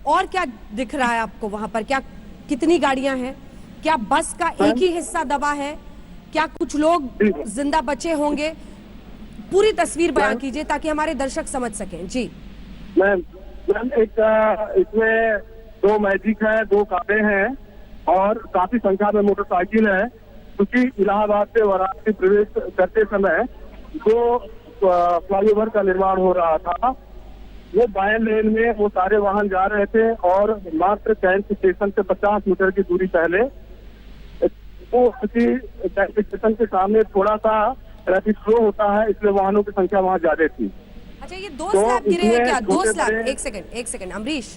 और क्या दिख रहा है आपको वहां पर? क्या कितनी गाड़ियां हैं? क्या बस का एक ही हिस्सा दबा है? क्या कुछ लोग जिंदा बचे होंगे? पूरी तस्वीर बयान कीजिए ताकि हमारे दर्शक समझ सकें। जी मैम, एक इसमें 2 मैजिक है, 2 कारें हैं और काफी संख्या में मोटरसाइकिल है, क्योंकि इलाहाबाद से वाराणसी प्रवेश करते समय जो फ्लाईओवर का निर्माण हो रहा था वो बाएं लेन में वो सारे वाहन जा रहे थे और मात्र कैंट स्टेशन से 50 मीटर की दूरी पहले वो कैंट स्टेशन के सामने थोड़ा सा ट्रैफिक फ्लो होता है, इसलिए वाहनों की संख्या वहाँ ज्यादा थी। अच्छा, ये 2 स्लैब गिरे हैं क्या? 2 स्लैब, एक सेकंड अमरीश,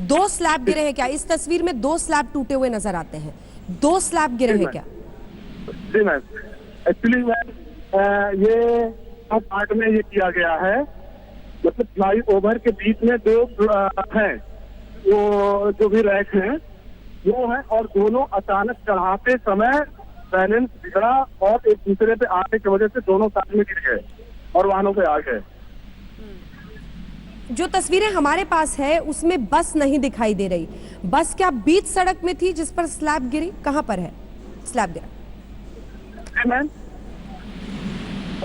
2 स्लैब गिरे हैं क्या? इस तस्वीर में 2 स्लैब टूटे हुए नजर आते हैं, 2 स्लैब गिरे हैं क्या? जी मैम, एक्चुअली मैम ये पार्ट में ये किया गया है, मतलब फ्लाई ओवर के बीच में 2 हैं, वो जो भी रैक हैं वो है और दोनों अचानक चढ़ाते समय बैलेंस बिगड़ा और एक दूसरे पे आने की वजह से दोनों साथ में गिर गए और वाहनों पे आ गए। जो तस्वीरें हमारे पास है उसमें बस नहीं दिखाई दे रही, बस क्या बीच सड़क में थी जिस पर स्लैब गिरी? कहां पर है स्लैब गिरा? मैम,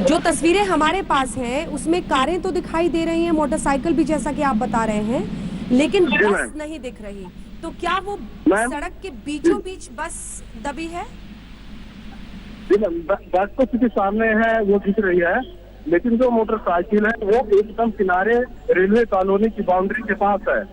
जो तस्वीरें हमारे पास हैं उसमें कारें तो दिखाई दे रही हैं, मोटरसाइकिल भी जैसा कि आप बता रहे हैं, लेकिन बस नहीं दिख रही, तो क्या वो सड़क के बीचों बीच बस दबी है? बस तो किसी सामने है वो दिख रही है, लेकिन जो मोटरसाइकिल है वो एकदम किनारे रेलवे कॉलोनी की बाउंड्री के पास है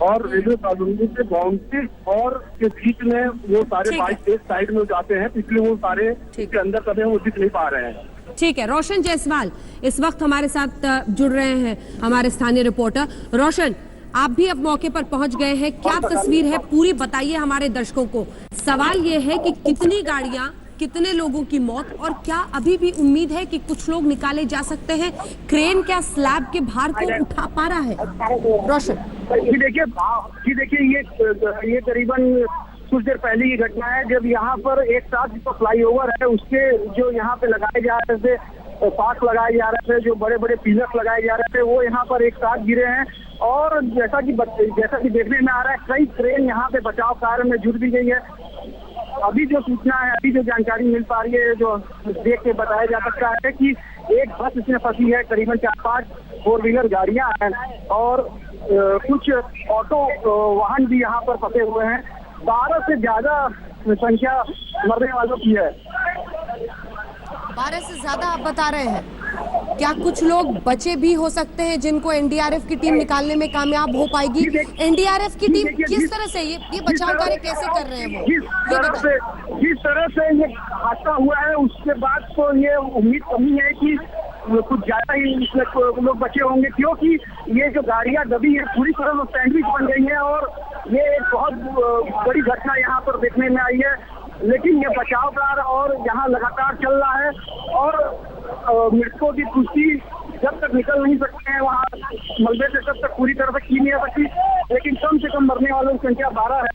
और रेलवे कॉलोनी के बाउंड्री और के बीच में वो सारे बाइक एक साइड में जाते हैं, इसलिए वो सारे के अंदर कभी वो दिख नहीं पा रहे हैं। ठीक है, रोशन जायसवाल इस वक्त हमारे साथ जुड़ रहे हैं, हमारे स्थानीय रिपोर्टर। रोशन, आप भी अब मौके पर पहुंच गए हैं, क्या तस्वीर है पूरी बताइए हमारे दर्शकों को। सवाल ये है कि कितनी गाड़ियां, कितने लोगों की मौत और क्या अभी भी उम्मीद है कि कुछ लोग निकाले जा सकते हैं? क्रेन क्या स्लैब के भार को उठा पा रहा है? रोशन जी देखिए ये करीबन कुछ देर पहले की घटना है, जब यहाँ पर एक साथ जो फ्लाईओवर है उसके जो यहाँ पे लगाए जा रहे थे, पार्क लगाए जा रहे थे, जो बड़े बड़े पिलर लगाए जा रहे थे, वो यहाँ पर एक साथ गिरे हैं और जैसा कि देखने में आ रहा है कई क्रेन यहाँ पे बचाव कार्य में जुट भी गई है। अभी जो सूचना है, अभी जो जानकारी मिल पा रही है, जो देख के बताया जा सकता है कि एक बस इसमें फंसी है, करीबन 4-5 4 व्हीलर गाड़ियां हैं और कुछ ऑटो वाहन भी यहाँ पर फंसे हुए हैं 12 से ज्यादा संख्या मरने वालों की है। 12 से ज्यादा आप बता रहे हैं। क्या कुछ लोग बचे भी हो सकते हैं जिनको एनडीआरएफ की टीम निकालने में कामयाब हो पाएगी? एनडीआरएफ की टीम किस तरह से ये बचाव कार्य कैसे कर रहे हैं? जिस तरह से ये हादसा हुआ है उसके बाद तो ये उम्मीद कमी है कि कुछ ज्यादा ही लोग बचे होंगे, क्योंकि ये जो गाड़ियां दबी है पूरी तरह से सैंडविच बन गई है और ये एक बहुत बड़ी घटना यहाँ पर देखने में आई है। लेकिन ये बचाव कार्य और यहाँ लगातार चल रहा है और मृतकों की पुष्टि जब तक निकल नहीं सकते हैं वहाँ मलबे से तब तक पूरी तरह से की नहीं सकती, लेकिन कम से कम मरने वालों की संख्या 12 है।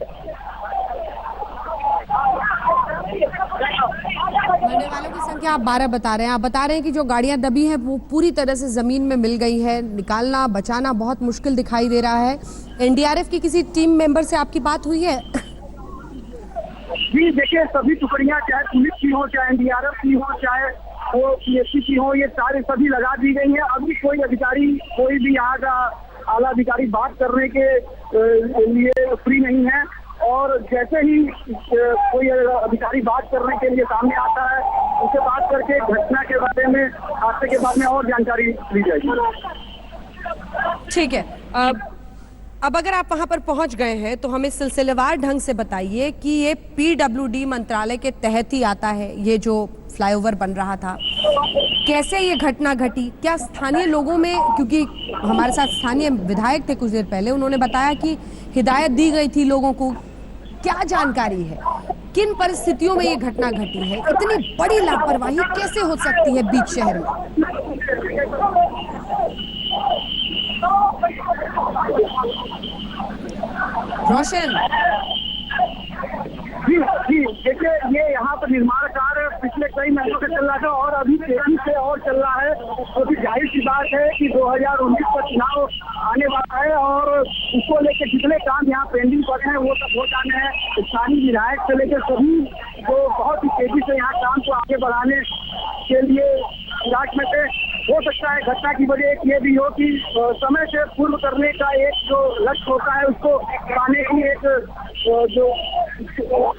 मरने वालों की संख्या आप 12 बता रहे हैं। आप बता रहे हैं कि जो गाड़ियां दबी हैं वो पूरी तरह से जमीन में मिल गई है, निकालना बचाना बहुत मुश्किल दिखाई दे रहा है। एनडीआरएफ की किसी टीम मेंबर से आपकी बात हुई है? जी देखिए, सभी टुकड़ियां चाहे पुलिस की हो, चाहे एनडीआरएफ की हो, चाहे वो पीएससी की हो, ये सभी लगा दी गई है। अभी कोई अधिकारी, कोई भी यहाँ का आला अधिकारी बात करने के लिए फ्री नहीं है और जैसे ही कोई अधिकारी बात करने के लिए सामने आता है उससे बात करके घटना के बारे में, हादसे के बारे में और जानकारी ली जाएगी। ठीक है। अब अगर आप वहां पर पहुंच गए हैं तो हमें सिलसिलेवार ढंग से बताइए कि ये पीडब्ल्यूडी मंत्रालय के तहत ही आता है, ये जो फ्लाईओवर बन रहा था, कैसे ये घटना घटी? क्या स्थानीय लोगों में, क्योंकि हमारे साथ स्थानीय विधायक थे कुछ देर पहले, उन्होंने बताया कि हिदायत दी गई थी लोगों को, क्या जानकारी है? किन परिस्थितियों में ये घटना घटी है? इतनी बड़ी लापरवाही कैसे हो सकती है बीच शहर में? रोशन जी देखिए, ये यहाँ पर निर्माण कार्य पिछले कई महीनों से चल रहा था और अभी तेजी से और चल रहा है। तो भी जाहिर सी बात है कि 2019 का चुनाव आने वाला है और उसको लेकर जितने काम यहाँ पेंडिंग पड़े हैं वो सब हो जाने हैं। स्थानीय विधायक से लेकर सभी जो बहुत ही तेजी से यहाँ काम को आगे बढ़ाने के लिए विराट में थे। हो सकता है घटना की वजह एक ये भी हो कि समय से पूर्व करने का एक जो लक्ष्य होता है उसको पाने की एक जो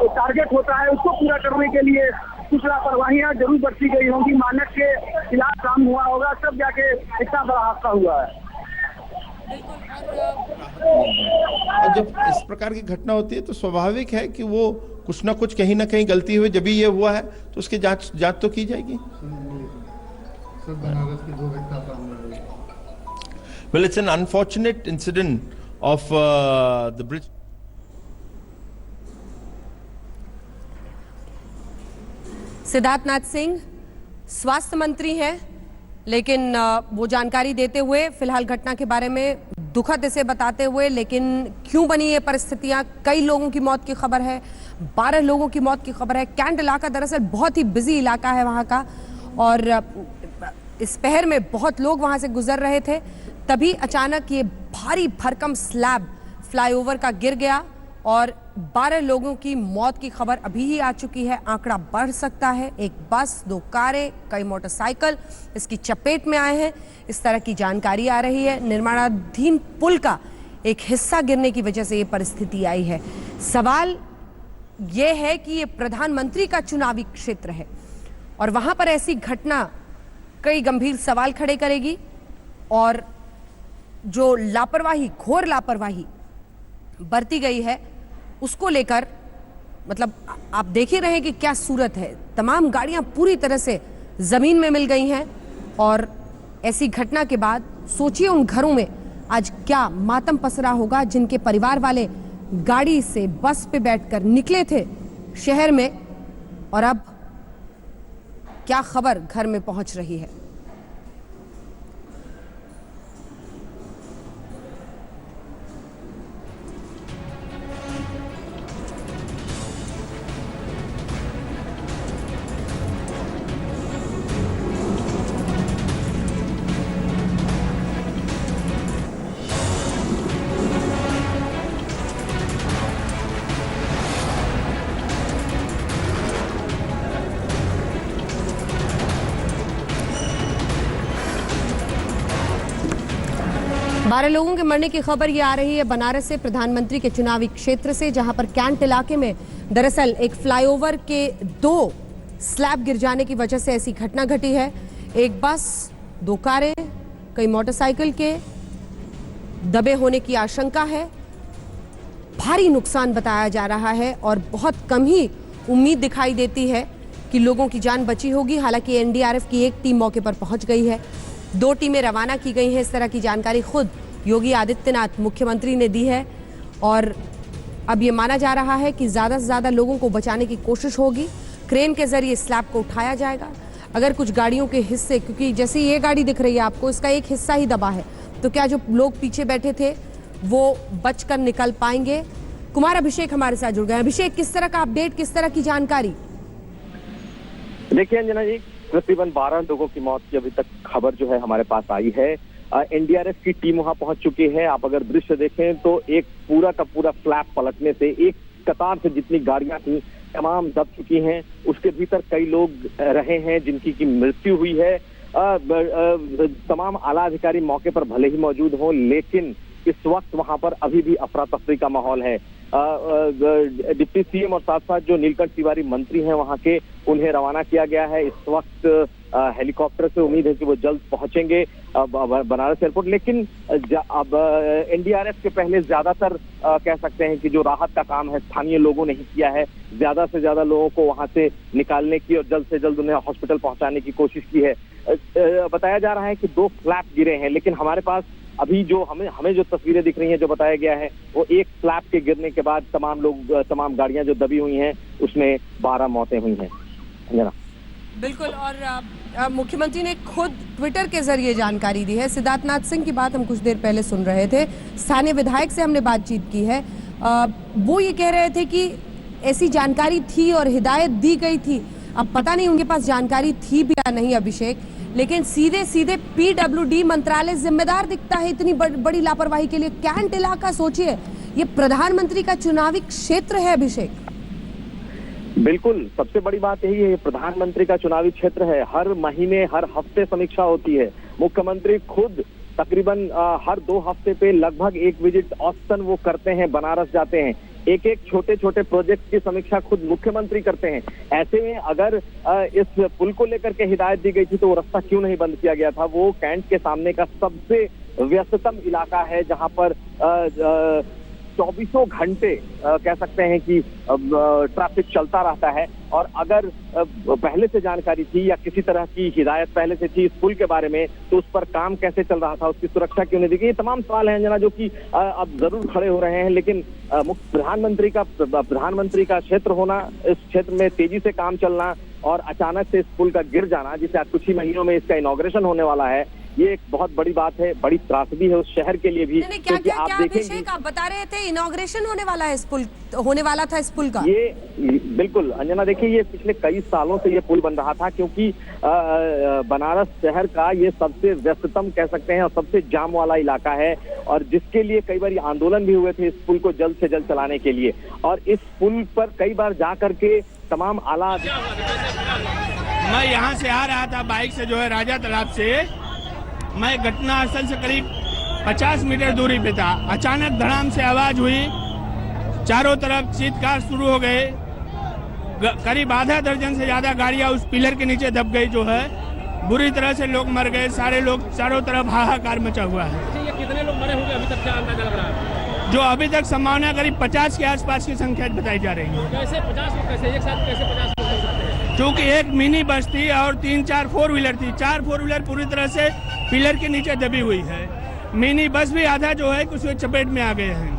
टारगेट होता है उसको पूरा करने के लिए कुछ लापरवाहियां जरूर बरती गई होंगी, मानक के खिलाफ काम हुआ होगा, तब जाके इतना बड़ा हादसा हुआ है। और जब इस प्रकार की घटना होती है तो स्वाभाविक है कि वो कुछ ना कुछ कहीं ना कहीं गलती हुई, जब भी ये हुआ है तो उसकी जांच तो की जाएगी। Well, it's an unfortunate incident of the bridge. Siddharthnath Singh स्वास्थ्य मंत्री हैं, लेकिन वो जानकारी देते हुए फिलहाल घटना के बारे में दुखद इसे बताते हुए, लेकिन क्यों बनी ये परिस्थितियां, कई लोगों की मौत की खबर है, 12 लोगों की मौत की खबर है। कैंट इलाका दरअसल बहुत ही बिजी इलाका है वहां का और इस पहर में बहुत लोग वहां से गुजर रहे थे, तभी अचानक ये भारी भरकम स्लैब फ्लाईओवर का गिर गया और 12 लोगों की मौत की खबर अभी ही आ चुकी है। आंकड़ा बढ़ सकता है। एक बस, 2 कारें, कई मोटरसाइकिल इसकी चपेट में आए हैं, इस तरह की जानकारी आ रही है। निर्माणाधीन पुल का एक हिस्सा गिरने की वजह से ये परिस्थिति आई है। सवाल ये है कि ये प्रधानमंत्री का चुनावी क्षेत्र है और वहां पर ऐसी घटना कई गंभीर सवाल खड़े करेगी और जो लापरवाही, घोर लापरवाही बरती गई है उसको लेकर, मतलब आप देख ही रहे हैं कि क्या सूरत है। तमाम गाड़ियां पूरी तरह से जमीन में मिल गई हैं और ऐसी घटना के बाद सोचिए उन घरों में आज क्या मातम पसरा होगा जिनके परिवार वाले गाड़ी से, बस पे बैठकर निकले थे शहर में और अब क्या खबर घर में पहुंच रही है। 12 लोगों के मरने की खबर ये आ रही है बनारस से, प्रधानमंत्री के चुनावी क्षेत्र से, जहां पर कैंट इलाके में दरअसल एक फ्लाईओवर के 2 स्लैब गिर जाने की वजह से ऐसी घटना घटी है। एक बस, 2 कारें, कई मोटरसाइकिल के दबे होने की आशंका है। भारी नुकसान बताया जा रहा है और बहुत कम ही उम्मीद दिखाई देती है कि लोगों की जान बची होगी। हालांकि एनडीआरएफ की एक टीम मौके पर पहुंच गई है, 2 टीमें रवाना की गई हैं। इस तरह की जानकारी खुद योगी आदित्यनाथ मुख्यमंत्री ने दी है और अब ये माना जा रहा है कि ज़्यादा से ज़्यादा लोगों को बचाने की कोशिश होगी। क्रेन के जरिए स्लैब को उठाया जाएगा। अगर कुछ गाड़ियों के हिस्से, क्योंकि जैसे ये गाड़ी दिख रही है आपको, इसका एक हिस्सा ही दबा है, तो क्या जो लोग पीछे बैठे थे वो बचकर निकल पाएंगे? कुमार अभिषेक हमारे साथ जुड़ गए। अभिषेक, किस तरह का अपडेट, किस तरह की जानकारी? देखिए अंजना जी, तकरीबन 12 लोगों की मौत की अभी तक खबर जो है हमारे पास आई है। एनडीआरएफ की टीम वहां पहुंच चुकी है। आप अगर दृश्य देखें तो एक पूरा का पूरा फ्लैप पलटने से एक कतार से जितनी गाड़ियां थी तमाम दब चुकी हैं। उसके भीतर कई लोग रहे हैं जिनकी की मृत्यु हुई है। तमाम आला अधिकारी मौके पर भले ही मौजूद हों, लेकिन इस वक्त वहां पर अभी भी अफरा तफरी का माहौल है। डिप्टी सीएम और साथ साथ जो नीलकंठ तिवारी मंत्री हैं वहां के, उन्हें रवाना किया गया है। इस वक्त हेलीकॉप्टर से उम्मीद है कि वो जल्द पहुंचेंगे बनारस एयरपोर्ट। लेकिन अब एनडीआरएफ के पहले ज्यादातर कह सकते हैं कि जो राहत का काम है स्थानीय लोगों ने ही किया है। ज्यादा से ज्यादा लोगों को वहां से निकालने की और जल्द से जल्द उन्हें हॉस्पिटल पहुंचाने की कोशिश की है। बताया जा रहा है कि 2 फ्लैप गिरे हैं, लेकिन हमारे पास अभी जो हमें जो तस्वीरें दिख रही हैं, जो बताया गया है, वो एक फ्लैप के गिरने के बाद तमाम गाड़ियां जो दबी हुई हैं उसमें 12 मौतें हुई हैं। बिल्कुल, और मुख्यमंत्री ने खुद ट्विटर के जरिए जानकारी दी है। सिद्धार्थनाथ सिंह की बात हम कुछ देर पहले सुन रहे थे, स्थानीय विधायक से हमने बातचीत की है। वो ये कह रहे थे कि ऐसी जानकारी थी और हिदायत दी गई थी। अब पता नहीं उनके पास जानकारी थी भी या नहीं अभिषेक, लेकिन सीधे सीधे पीडब्ल्यूडी मंत्रालय जिम्मेदार दिखता है इतनी बड़ी लापरवाही के लिए। कैंट इलाका सोचिए, ये प्रधानमंत्री का चुनावी क्षेत्र है अभिषेक। बिल्कुल, सबसे बड़ी बात यही है, प्रधानमंत्री का चुनावी क्षेत्र है। हर महीने, हर हफ्ते समीक्षा होती है। मुख्यमंत्री खुद तकरीबन हर 2 हफ्ते पे लगभग एक विजिट औसतन वो करते हैं, बनारस जाते हैं। एक छोटे छोटे प्रोजेक्ट की समीक्षा खुद मुख्यमंत्री करते हैं। ऐसे में अगर इस पुल को लेकर के हिदायत दी गई थी तो वो रास्ता क्यों नहीं बंद किया गया था? वो कैंट के सामने का सबसे व्यस्ततम इलाका है, जहां पर 24 घंटे कह सकते हैं कि ट्रैफिक चलता रहता है। और अगर पहले से जानकारी थी या किसी तरह की हिदायत पहले से थी इस पुल के बारे में, तो उस पर काम कैसे चल रहा था, उसकी सुरक्षा क्यों नहीं दी गई? ये तमाम सवाल हैं जना, जो कि अब जरूर खड़े हो रहे हैं। लेकिन प्रधानमंत्री का क्षेत्र होना, इस क्षेत्र में तेजी से काम चलना और अचानक से इस पुल का गिर जाना, जिसे आज कुछ ही महीनों में इसका इनॉग्रेशन होने वाला है, ये एक बहुत बड़ी बात है, बड़ी त्रासदी है उस शहर के लिए भी। क्योंकि आप देखेंगे, आप बता रहे थे इनॉग्रेशन होने वाला है, इस पुल होने वाला था इस पुल का। ये बिल्कुल अंजना, देखिए ये पिछले कई सालों से ये पुल बन रहा था, क्योंकि बनारस शहर का ये सबसे व्यस्ततम कह सकते हैं और सबसे जाम वाला इलाका है, और जिसके लिए कई बार आंदोलन भी हुए थे इस पुल को जल्द से जल्द चलाने के लिए। और इस पुल पर कई बार जा करके तमाम आला, मैं यहाँ से आ रहा था बाइक से, जो है राजा तालाब से, मैं घटना स्थल से करीब 50 मीटर दूरी पे था। अचानक धड़ाम से आवाज हुई, चारों तरफ चीत्कार शुरू हो गए। करीब आधा दर्जन से ज्यादा गाड़ियां उस पिलर के नीचे दब गई, जो है बुरी तरह से लोग मर गए। सारे लोग, चारों तरफ हाहाकार मचा हुआ है। ये कितने लोग मरे होंगे अभी तक, क्या अंदाजा लग रहा है? जो अभी तक संभावना करीब 50 के आसपास की संख्या बताई जा रही है। कैसे 50 लोग, कैसे एक साथ, कैसे 50 लोग कर सकते हैं? क्योंकि एक मिनी बस थी और 3-4 4 व्हीलर थी। 4 4 व्हीलर पूरी तरह से पिलर के नीचे दबी हुई है। मिनी बस भी आधा जो है कुछ चपेट में आ गए हैं।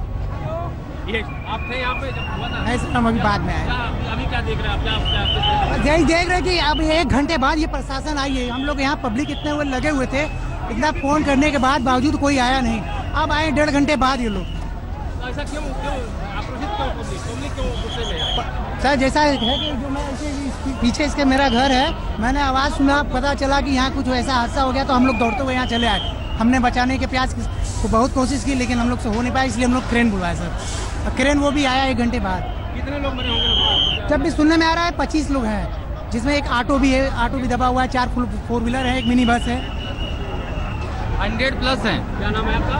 ये आप थे यहाँ पे जब हुआ था? नहीं सर, हम अभी बाद में आए। अभी क्या देख रहे हैं आप? यही देख रहे कि अब 1 घंटे बाद ये प्रशासन आई है। हम लोग यहाँ पब्लिक इतने हुए लगे हुए थे, इतना फोन करने के बाद बावजूद कोई आया नहीं। अब आए 1.5 घंटे बाद ये लोग। ऐसा क्यों आक्रोशित क्यों पब्लिक क्यों गुस्से में है? सर जैसा है कि जो मैं पीछे इसके मेरा घर है, मैंने आवाज़ सुना, पता चला कि यहाँ कुछ ऐसा हादसा हो गया, तो हम लोग दौड़ते हुए यहाँ चले आए। हमने बचाने के प्रयास को बहुत कोशिश की, लेकिन हम लोग से हो नहीं पाया, इसलिए हम लोग क्रेन बुलवाए सर। क्रेन वो भी आया 1 घंटे बाद। कितने लोग मरे होंगे? जब भी सुनने में आ रहा है 25 लोग हैं, जिसमें एक ऑटो भी है, ऑटो भी दबा हुआ है, 4 4 व्हीलर है, एक मिनी बस है। 100+ हैं। क्या नाम है आपका?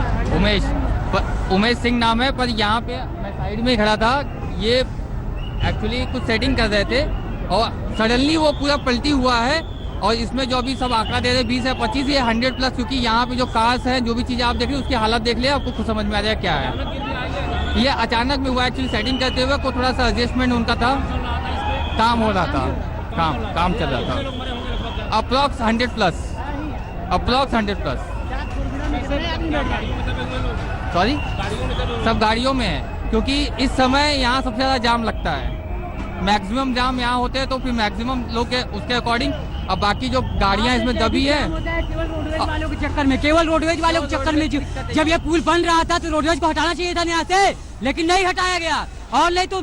उमेश सिंह नाम है। पर यहाँ पे मैं साइड में ही खड़ा था, ये एक्चुअली कुछ सेटिंग कर रहे थे और सडनली वो पूरा पलटी हुआ है। और इसमें जो अभी सब आंकड़ा दे रहे 20 है 25, ये 100+, क्योंकि यहाँ पे जो कार्स हैं, जो भी चीज़ें आप देख रहे हैं उसकी हालत देख लिया, आपको खुद समझ में आ जाएगा क्या है। ये अचानक में हुआ, एक्चुअली सेटिंग करते हुए को थोड़ा सा एडजस्टमेंट उनका था, काम हो रहा था, काम चल रहा था। Approx 100+, approx 100+। सॉरी, सब गाड़ियों में है, क्योंकि इस समय यहाँ सबसे ज़्यादा जाम लगता है। मैक्सिमम जाम यहाँ होते हैं, तो फिर मैक्सिमम लोग के उसके अकॉर्डिंग अब बाकी जो गाड़ियाँ इसमें दबी है केवल रोडवेज वालों के चक्कर में, केवल रोडवेज वालों के चक्कर में। जब ये पुल बन रहा था तो रोडवेज को हटाना चाहिए था यहाँ से, लेकिन नहीं हटाया गया। और नहीं तो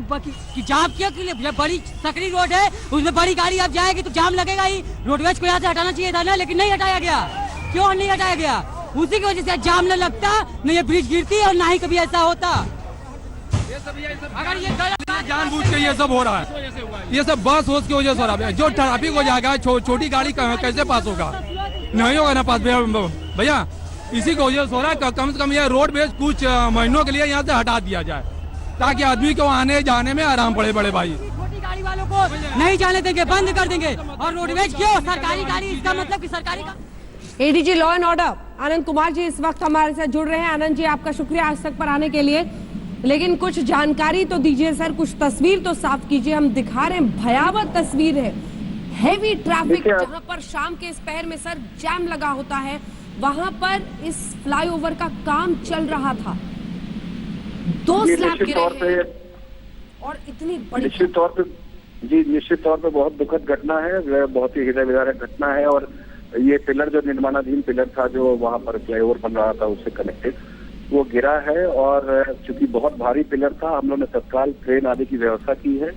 जाम क्यों के लिए, बड़ी सकरी रोड है, उसमें बड़ी गाड़ी आप जाएगी तो जाम लगेगा ही। रोडवेज को यहाँ से हटाना चाहिए था ना, लेकिन नहीं हटाया गया। क्यों नहीं हटाया गया? उसी की वजह से जाम न लगता, न ये ब्रिज गिरती और ना ही कभी ऐसा होता। अगर ये जानबूझ के ये सब हो रहा है, ये सब बस होश की वजह से हो रहा है। जो ट्रैफिक हो जाएगा, छोटी गाड़ी कैसे पास होगा? नहीं होगा ना पास भैया। इसी की वजह से हो रहा है। कम से कम ये रोड बेस कुछ महीनों के लिए यहाँ से हटा दिया जाए, ताकि आदमी को आने जाने में आराम पड़े। बड़े भाई छोटी गाड़ी वालों को नहीं जाने देंगे, बंद कर देंगे। और रोडवेज क्यों? सरकारी गाड़ी, इसका मतलब कि सरकारी का। ADG law and order Anand Kumar ji इस वक्त हमारे साथ जुड़ रहे हैं। आनंद जी, आपका शुक्रिया आज तक पर आने के लिए, लेकिन कुछ जानकारी तो दीजिए सर, कुछ तस्वीर तो साफ कीजिए। हम दिखा रहे हैं, भयावह तस्वीर है, हैवी ट्रैफिक, जहां पर शाम के इस पहर में सर जैम लगा होता है, वहां पर इस फ्लाईओवर का काम चल रहा था। 2 स्लैब गिरे हैं और इतनी बड़ी, निश्चित तौर पे बहुत दुखद घटना है, बहुत ही हृदय विदारक घटना है। और ये पिलर जो निर्माणाधीन पिलर था, जो वहाँ पर फ्लाईओवर बन रहा था उससे कनेक्टेड, वो गिरा है। और चूंकि बहुत भारी पिलर था, हम लोग ने तत्काल ट्रेन आदि की व्यवस्था की है।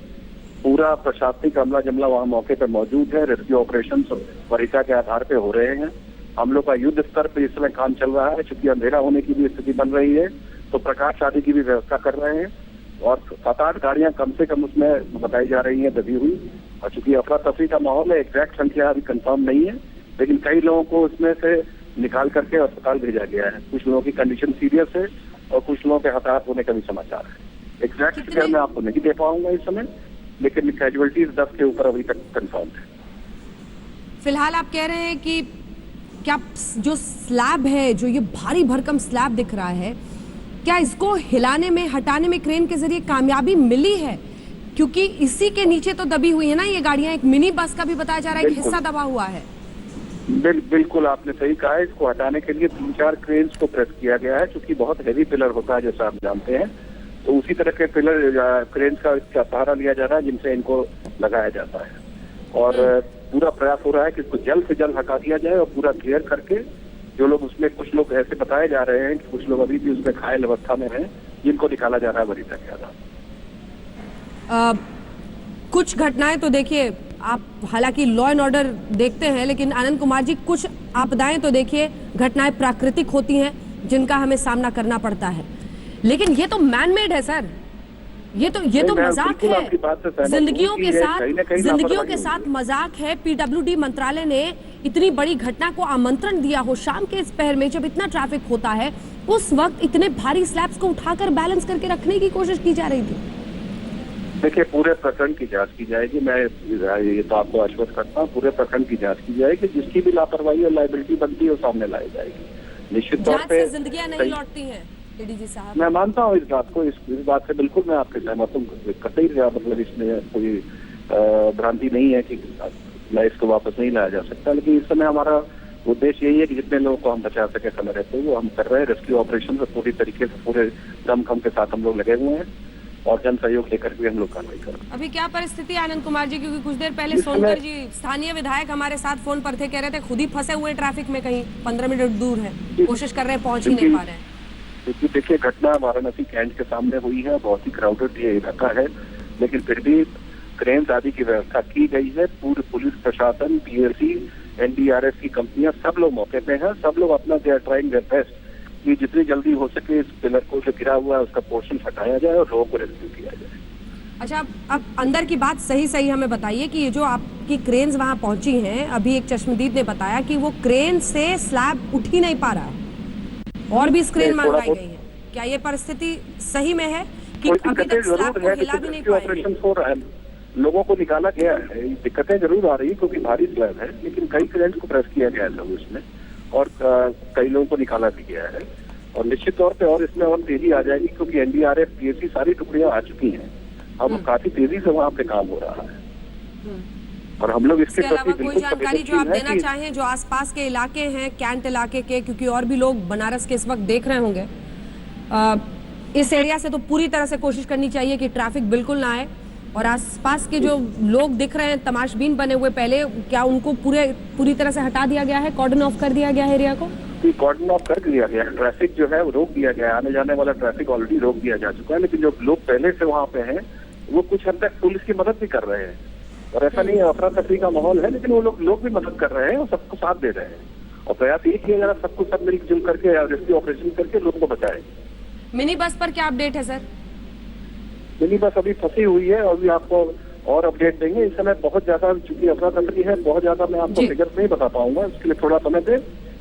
पूरा प्रशासनिक अमला जमला वहाँ मौके पर मौजूद है। रेस्क्यू ऑपरेशन वरीयता के आधार पे हो रहे हैं। हम लोग का युद्ध स्तर पे इस समय काम चल रहा है। चूंकि अंधेरा होने की भी स्थिति बन रही है, तो प्रकाश आदि की भी व्यवस्था कर रहे हैं। और 7-8 गाड़ियां कम से कम उसमें बताई जा रही हैं दबी हुई। और चूंकि अफरा तफरी का माहौल है, एग्जैक्ट संख्या अभी कंफर्म नहीं है, लेकिन कई लोगों को उसमें से निकाल करके अस्पताल भेजा गया है। कुछ लोगों की कंडीशन सीरियस है और कुछ लोगों के हताहत होने का भी समाचार है। एग्जैक्ट फिगर मैं आपको नहीं दे पाऊंगा इस समय, लेकिन कैजुअलिटीज 10 के ऊपर अभी तक कंफर्म है। फिलहाल आप कह रहे हैं कि क्या जो स्लैब है, जो ये भारी भरकम स्लैब दिख रहा है, क्या इसको हिलाने में, हटाने में क्रेन के जरिए कामयाबी मिली है? क्योंकि इसी के नीचे तो दबी हुई है ना ये गाड़ियां। एक मिनी बस का भी बताया जा रहा है कि हिस्सा दबा हुआ है। बिल्कुल आपने सही कहा है। इसको हटाने के लिए 3-4 क्रेन्स को प्रेस किया गया है, क्योंकि बहुत हैवी पिलर होता है जैसा आप जानते हैं। तो उसी तरह के पिलर क्रेन्स का सहारा लिया जा रहा है, जिनसे इनको लगाया जाता है। और पूरा प्रयास हो रहा है कि इसको जल्द से जल्द हटा दिया जाए और पूरा क्लियर करके, जो लोग उसमें, कुछ लोग ऐसे बताए जा रहे हैं कि कुछ लोग अभी भी उसमें घायल अवस्था में हैं, जिनको निकाला जा रहा है वरीयता के आधार। कुछ घटनाएं तो देखिए आप, हालांकि लॉ एंड ऑर्डर देखते हैं, लेकिन आनंद कुमार जी, कुछ आपदाएं तो देखिए घटनाएं प्राकृतिक होती हैं जिनका हमें सामना करना पड़ता है, लेकिन ये तो मैन मेड है सर। ये तो मजाक है, जिंदगियों के साथ मजाक है। पीडब्ल्यूडी मंत्रालय ने इतनी बड़ी घटना को आमंत्रण दिया हो शाम के इस पहर में, जब इतना ट्रैफिक होता है, उस वक्त इतने भारी स्लैब्स को उठाकर बैलेंस करके रखने की कोशिश की जा रही थी। देखिए, पूरे प्रकरण की जांच की जाएगी। मैं ये तो आपको आश्वस्त करता हूँ, पूरे प्रकरण की जांच की जाएगी। जिसकी भी लापरवाही और लायबिलिटी बनती है वो सामने लाई जाएगी। निश्चित तौर पे जिंदगियां नहीं लौटती हैं एडीजी साहब। मैं मानता हूँ इस बात को, इस बात से बिल्कुल मैं आपके सहमत हूँ। कतई मतलब इसमें कोई भ्रांति नहीं है कि इसको वापस नहीं लाया जा सकता, लेकिन इस समय हमारा उद्देश्य यही है कि जितने लोगों को हम बचा सके समय रहते हुए वो हम कर रहे हैं। रेस्क्यू ऑपरेशन में पूरी तरीके से, पूरे दमखम के साथ हम लोग लगे हुए हैं और जन सहयोग लेकर भी हम लोग कार्रवाई कर रहे हैं। अभी क्या परिस्थिति आनंद कुमार जी? क्योंकि कुछ देर पहले सोनकर जी, स्थानीय विधायक, हमारे साथ फोन पर थे, कह रहे थे खुद ही फंसे हुए ट्रैफिक में, कहीं 15 मिनट दूर है, कोशिश कर रहे हैं, पहुंच ही नहीं पा रहे हैं। क्योंकि देखिए, घटना वाराणसी कैंट के सामने हुई है, बहुत ही क्राउडेड ये इलाका है, लेकिन फिर भी क्रेन्स आदि की व्यवस्था की गई है। पूरी पुलिस प्रशासन, पीएससी, एनडीआरएफ की कंपनियां, सब लोग मौके पे हैं। सब लोग अपना they are trying their best कि जितनी जल्दी हो सके इस पिलर को जो गिरा हुआ है उसका पोर्शन हटाया जाए और लोगों को रेस्क्यू किया जाए। अच्छा, अब अंदर की बात सही हमें बताइए कि ये जो आपकी क्रेन्स वहां पहुंची हैं, अभी एक चश्मदीद ने बताया कि वो क्रेन से स्लैब उठ ही नहीं पा रहा है और भी क्रेन मंगवाई गई है। क्या ये परिस्थिति सही में है कि अभी तक स्लैब को हिला भी नहीं पाए? लोगों को निकाला गया है, दिक्कतें जरूर आ रही है क्योंकि भारी स्लैब है, लेकिन कई क्रेन्स को प्रेस किया गया है लोग इसमें और कई लोगों को निकाला भी गया है और निश्चित तौर पे और इसमें और तेजी आ जाएगी क्योंकि एनडीआरएफ, पीएसी सारी टुकड़ियां आ चुकी हैं। अब काफी तेजी से वहाँ पे काम हो रहा है और हम लोग इसके अलावा कोई जानकारी जो आप देना चाहें, जो आसपास के इलाके हैं, कैंट इलाके के, क्योंकि और भी लोग बनारस के इस वक्त देख रहे होंगे, इस एरिया से तो पूरी तरह से कोशिश करनी चाहिए कि ट्रैफिक बिल्कुल ना आए और आसपास के जो लोग दिख रहे हैं तमाशबीन बने हुए पहले, क्या उनको पूरी तरह से हटा दिया गया है, कॉर्डन ऑफ कर दिया गया है एरिया को? कॉर्डन ऑफ कर दिया गया है, ट्रैफिक जो है वो रोक दिया गया है, आने जाने वाला ट्रैफिक ऑलरेडी रोक दिया जा चुका है, लेकिन जो लोग पहले से वहाँ पे हैं वो कुछ हद तक पुलिस की मदद भी कर रहे हैं और ऐसा नहीं है अफरा तफरी का माहौल है, लेकिन वो लोग भी मदद कर रहे हैं और सबको साथ दे रहे हैं और प्रयास ये किया जा रहा है सबको सब मिलजुल करके रेस्क्यू ऑपरेशन करके लोगों को बचाए। मिनी बस पर क्या अपडेट है सर? मिनी बस अभी फंसी हुई है और भी आपको और अपडेट देंगे। इस समय बहुत ज्यादा चूंकि अफरा तफरी है, बहुत ज्यादा मैं आपको फिगर नहीं बता पाऊंगा, इसके लिए थोड़ा समय दे,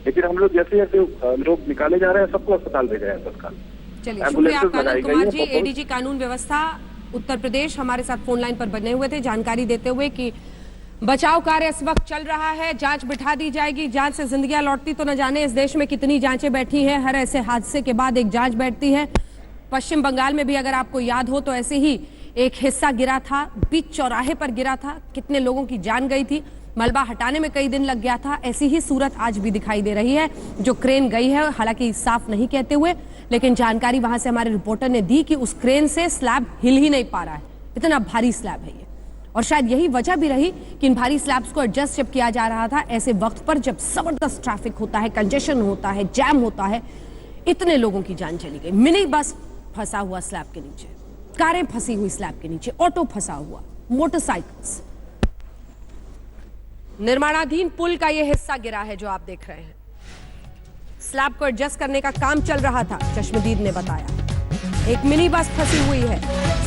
लेकिन हम लोग जैसे जैसे लोग निकाले जा रहे हैं सबको अस्पताल भेजा है तत्काल। चलिए, शुक्रिया कानून कुमार जी, एडीजी कानून व्यवस्था उत्तर प्रदेश, हमारे साथ फोन लाइन पर बने हुए थे जानकारी देते हुए कि बचाव कार्य इस वक्त चल रहा है, जांच बिठा दी जाएगी, जांच से जिंदगियां लौटती तो न जाने इस देश में कितनी जांचें बैठी हैं, हर ऐसे हादसे के बाद एक जांच बैठती है। पश्चिम बंगाल में भी अगर आपको याद हो तो ऐसे ही एक हिस्सा गिरा था, बीच चौराहे पर गिरा था, कितने लोगों की जान गई थी, मलबा हटाने में कई दिन लग गया था। ऐसी ही सूरत आज भी दिखाई दे रही है। जो क्रेन गई है, हालांकि साफ नहीं कहते हुए, लेकिन जानकारी वहां से हमारे रिपोर्टर ने दी कि उस क्रेन से स्लैब हिल ही नहीं पा रहा है, इतना भारी स्लैब है ये। और शायद यही वजह भी रही कि इन भारी स्लैब्स को एडजस्ट जब किया जा रहा था ऐसे वक्त पर जब जबरदस्त ट्रैफिक होता है, कंजेशन होता है, जैम होता है, इतने लोगों की जान चली गई। मिनी बस फंसा हुआ स्लैब के नीचे, कारें फंसी हुई स्लैब के नीचे, ऑटो फंसा हुआ, मोटरसाइकिल्स, निर्माणाधीन पुल का यह हिस्सा गिरा है जो आप देख रहे हैं। स्लैब को एडजस्ट करने का काम चल रहा था, चश्मदीद ने बताया। एक मिनी बस फंसी हुई है,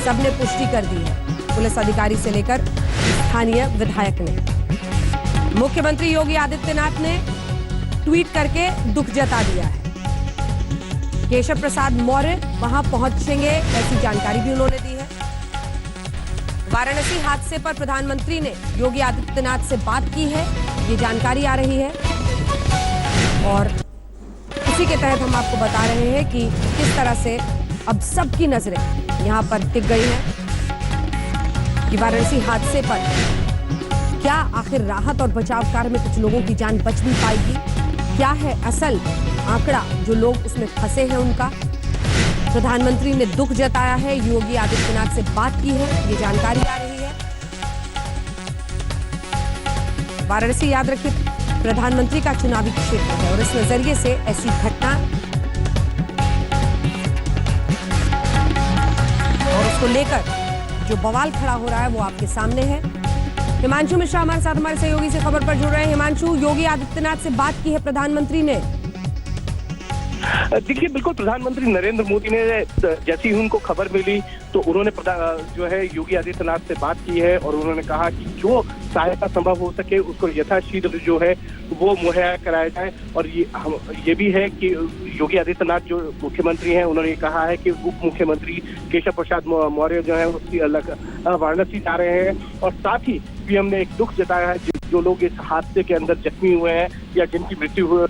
सबने पुष्टि कर दी है, पुलिस अधिकारी से लेकर स्थानीय विधायक ने। मुख्यमंत्री योगी आदित्यनाथ ने ट्वीट करके दुख जता दिया है। केशव प्रसाद मौर्य वहां पहुंचेंगे, ऐसी जानकारी भी उन्होंने दी है। वाराणसी हादसे पर प्रधानमंत्री ने योगी आदित्यनाथ से बात की है, ये जानकारी आ रही है और इसी के तहत हम आपको बता रहे हैं कि किस तरह से अब सबकी नजरें यहां पर टिक गई हैं कि वाराणसी हादसे पर क्या आखिर राहत और बचाव कार्य में कुछ लोगों की जान बच भी पाएगी, क्या है असल आंकड़ा जो लोग उसमें फंसे हैं उनका। प्रधानमंत्री ने दुख जताया है, योगी आदित्यनाथ से बात की है, ये जानकारी आ रही है। वाराणसी याद रखिए प्रधानमंत्री का चुनावी क्षेत्र है और इस नजरिए से ऐसी घटना और उसको लेकर जो बवाल खड़ा हो रहा है वो आपके सामने है। हिमांशु मिश्रा हमारे साथ हमारे सहयोगी से खबर पर जुड़ रहे हैं। हिमांशु, योगी आदित्यनाथ से बात की है प्रधानमंत्री ने? देखिए, बिल्कुल प्रधानमंत्री नरेंद्र मोदी ने जैसी ही उनको खबर मिली तो उन्होंने जो है योगी आदित्यनाथ से बात की है और उन्होंने कहा कि जो सहायता संभव हो सके उसको यथाशीघ्र जो है वो मुहैया कराया जाए। और ये भी है कि योगी आदित्यनाथ जो मुख्यमंत्री हैं उन्होंने कहा है कि उप मुख्यमंत्री केशव प्रसाद मौर्य जो है वाराणसी जा रहे हैं और साथ ही पीएम ने एक दुख जताया है जो लोग इस हादसे के अंदर जख्मी हुए हैं या जिनकी मृत्यु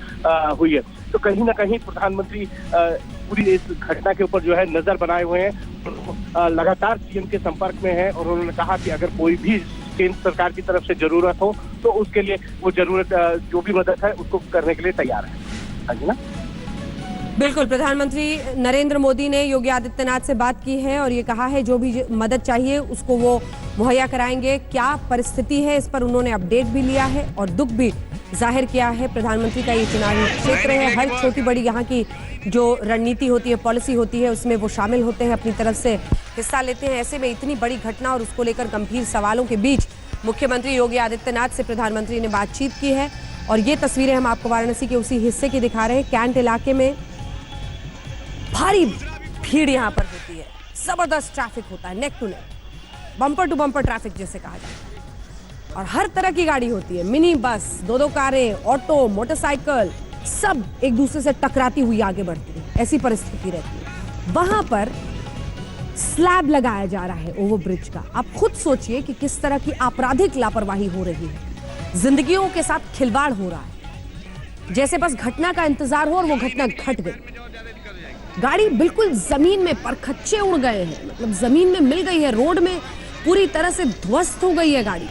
हुई है। तो कहीं ना कहीं प्रधानमंत्री पूरी इस घटना के ऊपर जो है नजर बनाए हुए हैं, लगातार सीएम के संपर्क में है और उन्होंने कहा कि अगर कोई भी केंद्र सरकार की तरफ से जरूरत हो तो उसके लिए वो जरूरत जो भी मदद है उसको करने के लिए तैयार है। हाँ जी ना, बिल्कुल। प्रधानमंत्री नरेंद्र मोदी ने योगी आदित्यनाथ से बात की है और ये कहा है जो भी मदद चाहिए उसको वो मुहैया कराएंगे। क्या परिस्थिति है इस पर उन्होंने अपडेट भी लिया है और दुख भी जाहिर किया है। प्रधानमंत्री का ये चुनावी क्षेत्र है, हर छोटी बड़ी यहाँ की जो रणनीति होती है, पॉलिसी होती है, उसमें वो शामिल होते हैं, अपनी तरफ से हिस्सा लेते हैं। ऐसे में इतनी बड़ी घटना और उसको लेकर गंभीर सवालों के बीच मुख्यमंत्री योगी आदित्यनाथ से प्रधानमंत्री ने बातचीत की है और ये तस्वीरें हम आपको वाराणसी के उसी हिस्से की दिखा रहे हैं। कैंट इलाके में भारी भीड़ यहाँ पर होती है, जबरदस्त ट्रैफिक होता है, neck to neck. Bumper to bumper traffic जिसे कहा जाता है, और हर तरह की गाड़ी होती है, मिनी बस, दो कारें, ऑटो, मोटरसाइकिल, सब एक दूसरे से टकराती हुई आगे बढ़ती है। ऐसी परिस्थिति रहती है। वहां पर स्लैब लगाया जा रहा है ओवरब्रिज का। आप खुद सोचिए कि किस तरह की आपराधिक लापरवाही हो रही है, जिंदगियों के साथ खिलवाड़ हो रहा है। जैसे बस घटना का इंतजार हो और वो घटना घट गई। गाड़ी बिल्कुल जमीन में परखच्चे उड़ गए हैं, मतलब जमीन में मिल गई है, रोड में पूरी तरह से ध्वस्त हो गई है गाड़ी।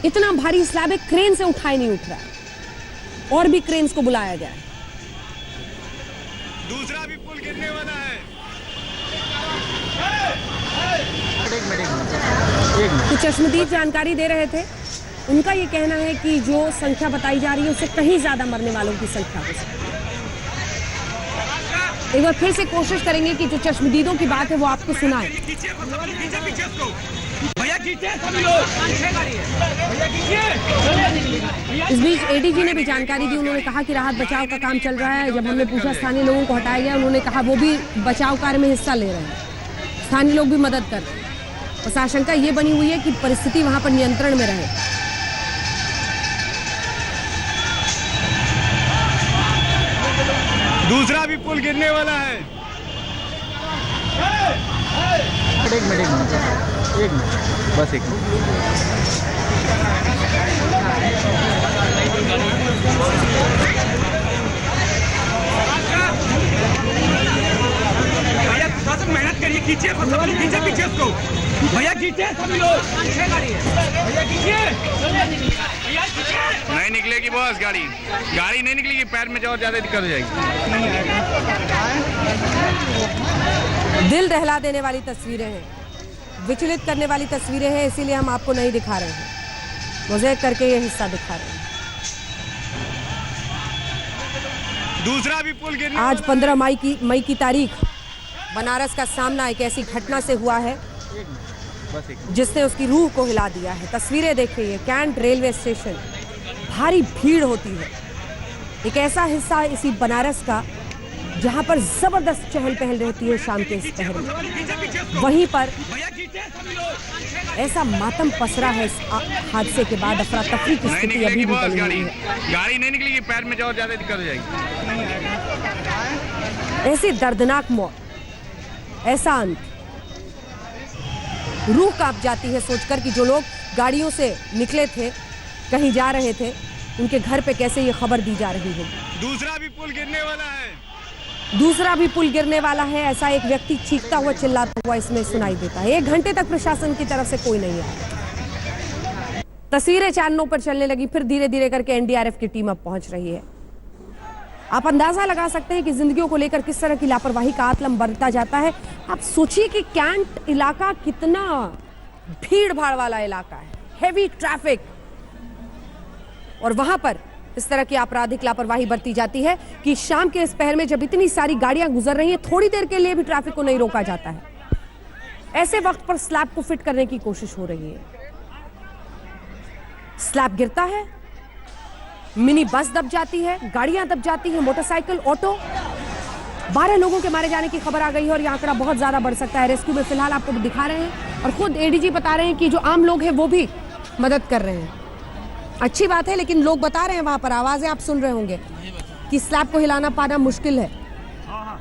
इतना भारी स्लैब है, क्रेन से उठाए नहीं उठ रहा है, और भी क्रेन्स को बुलाया गया है। दूसरा भी पुल गिरने वाला है। कुछ चश्मदीद जानकारी दे रहे थे, उनका ये कहना है कि जो संख्या बताई जा रही है उससे कहीं ज्यादा मरने वालों की संख्या हो सकती है। एक बार फिर से कोशिश करेंगे कि जो चश्मदीदों की बात है वो आपको सुनाए। इस बीच एडीजी ने भी जानकारी दी। उन्होंने कहा कि राहत बचाव का काम चल रहा है। जब हमने पूछा स्थानीय लोगों को हटाया गया, उन्होंने कहा वो भी बचाव कार्य में हिस्सा ले रहे हैं, स्थानीय लोग भी मदद कर रहे हैं। बस आशंका ये बनी हुई है कि परिस्थिति वहां पर नियंत्रण में रहे। दूसरा भी पुल गिरने वाला है। एक मिनट बस एक भैया थोड़ा सा मेहनत करिए, खींचिए खींचे पीछे उसको। भैया खींचे सभी लोग, भैया खींचिए। नहीं निकलेगी बॉस, गाड़ी नहीं निकलेगी, पैर में और ज्यादा दिक्कत हो जाएगी। दिल दहला देने वाली तस्वीरें हैं, विचलित करने वाली तस्वीरें हैं, इसीलिए हम आपको नहीं दिखा रहे हैं, मोज़ेक करके ये हिस्सा दिखा रहे हैं। दूसरा भी पुल गिरने आज 15 मई की तारीख बनारस का सामना एक ऐसी घटना से हुआ है जिसने उसकी रूह को हिला दिया है। तस्वीरें देख रही है, कैंट रेलवे स्टेशन, भारी भीड़ होती है। एक ऐसा हिस्सा इसी बनारस का जहां पर जबरदस्त चहल पहल रहती है शाम के इस पहर में। वहीं पर ऐसा मातम पसरा है इस हादसे के बाद, अफरा तफरी की स्थिति अभी भी बनी हुई है। गाड़ी नहीं निकलेगी, पैर में और ज्यादा दिक्कत हो जाएगी। ऐसी दर्दनाक मौत, ऐसा अंत, रूह कांप जाती है सोचकर कि जो लोग गाड़ियों से निकले थे, कहीं जा रहे थे, उनके घर पे कैसे ये खबर दी जा रही होगी। दूसरा भी पुल गिरने वाला है। दूसरा भी पुल गिरने वाला है, ऐसा एक व्यक्ति चीखता हुआ चिल्लाता हुआ इसमें सुनाई देता है। 1 घंटे तक प्रशासन की तरफ से कोई नहीं आया। तस्वीरें चैनलों पर चलने लगी, फिर धीरे धीरे करके एनडीआरएफ की टीम अब पहुंच रही है। आप अंदाजा लगा सकते हैं कि जिंदगियों को लेकर किस तरह की लापरवाही का आतलम बरता जाता है। आप सोचिए कि कैंट इलाका कितना भीड़ भाड़ वाला इलाका है, हेवी ट्रैफिक, और वहां पर इस तरह की आपराधिक लापरवाही बरती जाती है कि शाम के इस पहर में जब इतनी सारी गाड़ियां गुजर रही हैं, थोड़ी देर के लिए भी ट्रैफिक को नहीं रोका जाता है। ऐसे वक्त पर स्लैब को फिट करने की कोशिश हो रही है। स्लैब गिरता है, मिनी बस दब जाती है, गाड़ियां दब जाती हैं, मोटरसाइकिल, ऑटो। 12 लोगों के मारे जाने की खबर आ गई है और यह आंकड़ा बहुत ज्यादा बढ़ सकता है। रेस्क्यू में फिलहाल आपको दिखा रहे हैं और खुद एडीजी बता रहे हैं कि जो आम लोग हैं वो भी मदद कर रहे हैं। अच्छी बात है, लेकिन लोग बता रहे हैं, वहां पर आवाजें आप सुन रहे होंगे कि स्लैब को हिलाना पाना मुश्किल है।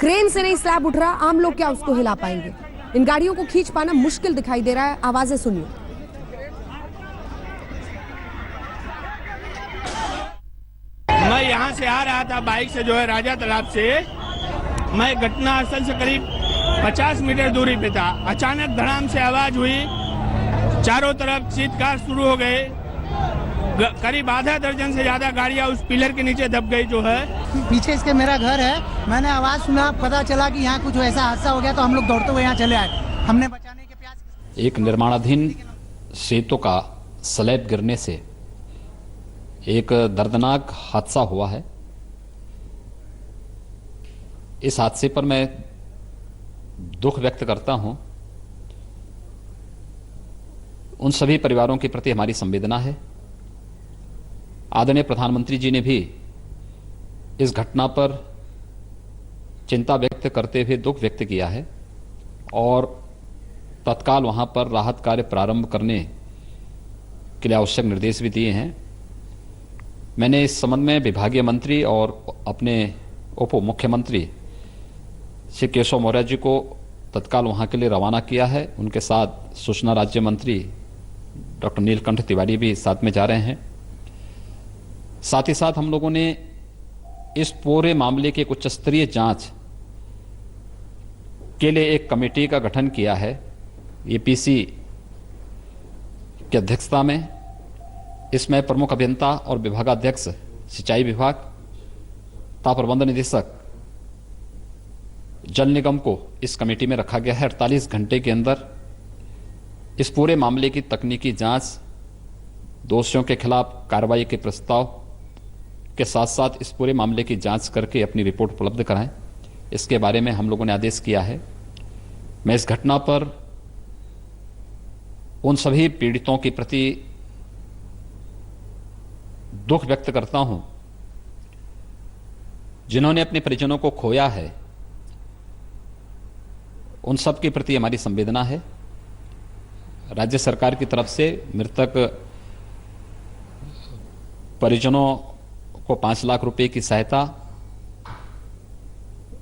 क्रेन से नहीं स्लैब उठ रहा, आम लोग क्या उसको हिला पाएंगे। इन गाड़ियों को खींच पाना मुश्किल दिखाई दे रहा है। आवाजें सुनिए। मैं यहाँ से आ रहा था बाइक से, जो है राजा तालाब से। मैं घटना स्थल से करीब 50 मीटर दूरी पे था। अचानक धड़ाम से आवाज हुई, चारों तरफ चीत्कार शुरू हो गए। करीब आधा दर्जन से ज्यादा गाड़ियां उस पिलर के नीचे दब गई जो है। पीछे इसके मेरा घर है, मैंने आवाज सुना, पता चला कि यहाँ कुछ ऐसा हादसा हो गया तो हम लोग दौड़ते हुए यहाँ चले आए। हमने बचाने के प्रयास। एक निर्माणाधीन सेतु का स्लैब गिरने से एक दर्दनाक हादसा हुआ है। इस हादसे पर मैं दुख व्यक्त करता हूं। उन सभी परिवारों के प्रति हमारी संवेदना है। आदरणीय प्रधानमंत्री जी ने भी इस घटना पर चिंता व्यक्त करते हुए दुख व्यक्त किया है और तत्काल वहां पर राहत कार्य प्रारंभ करने के लिए आवश्यक निर्देश भी दिए हैं। मैंने इस संबंध में विभागीय मंत्री और अपने उप मुख्यमंत्री श्री केशव मौर्य जी को तत्काल वहां के लिए रवाना किया है। उनके साथ सूचना राज्य मंत्री डॉक्टर नीलकंठ तिवारी भी साथ में जा रहे हैं। साथ ही साथ हम लोगों ने इस पूरे मामले की एक उच्च स्तरीय जांच के लिए एक कमेटी का गठन किया है, एपीसी की अध्यक्षता में। इसमें प्रमुख अभियंता और विभागाध्यक्ष सिंचाई विभाग तथा प्रबंध निदेशक जल निगम को इस कमेटी में रखा गया है। 48 घंटे के अंदर इस पूरे मामले की तकनीकी जांच, दोषियों के खिलाफ कार्रवाई के प्रस्ताव के साथ साथ इस पूरे मामले की जांच करके अपनी रिपोर्ट उपलब्ध कराएं, इसके बारे में हम लोगों ने आदेश किया है। मैं इस घटना पर उन सभी पीड़ितों के प्रति दुख व्यक्त करता हूं जिन्होंने अपने परिजनों को खोया है। उन सब के प्रति हमारी संवेदना है। राज्य सरकार की तरफ से मृतक परिजनों को 5 लाख रुपए की सहायता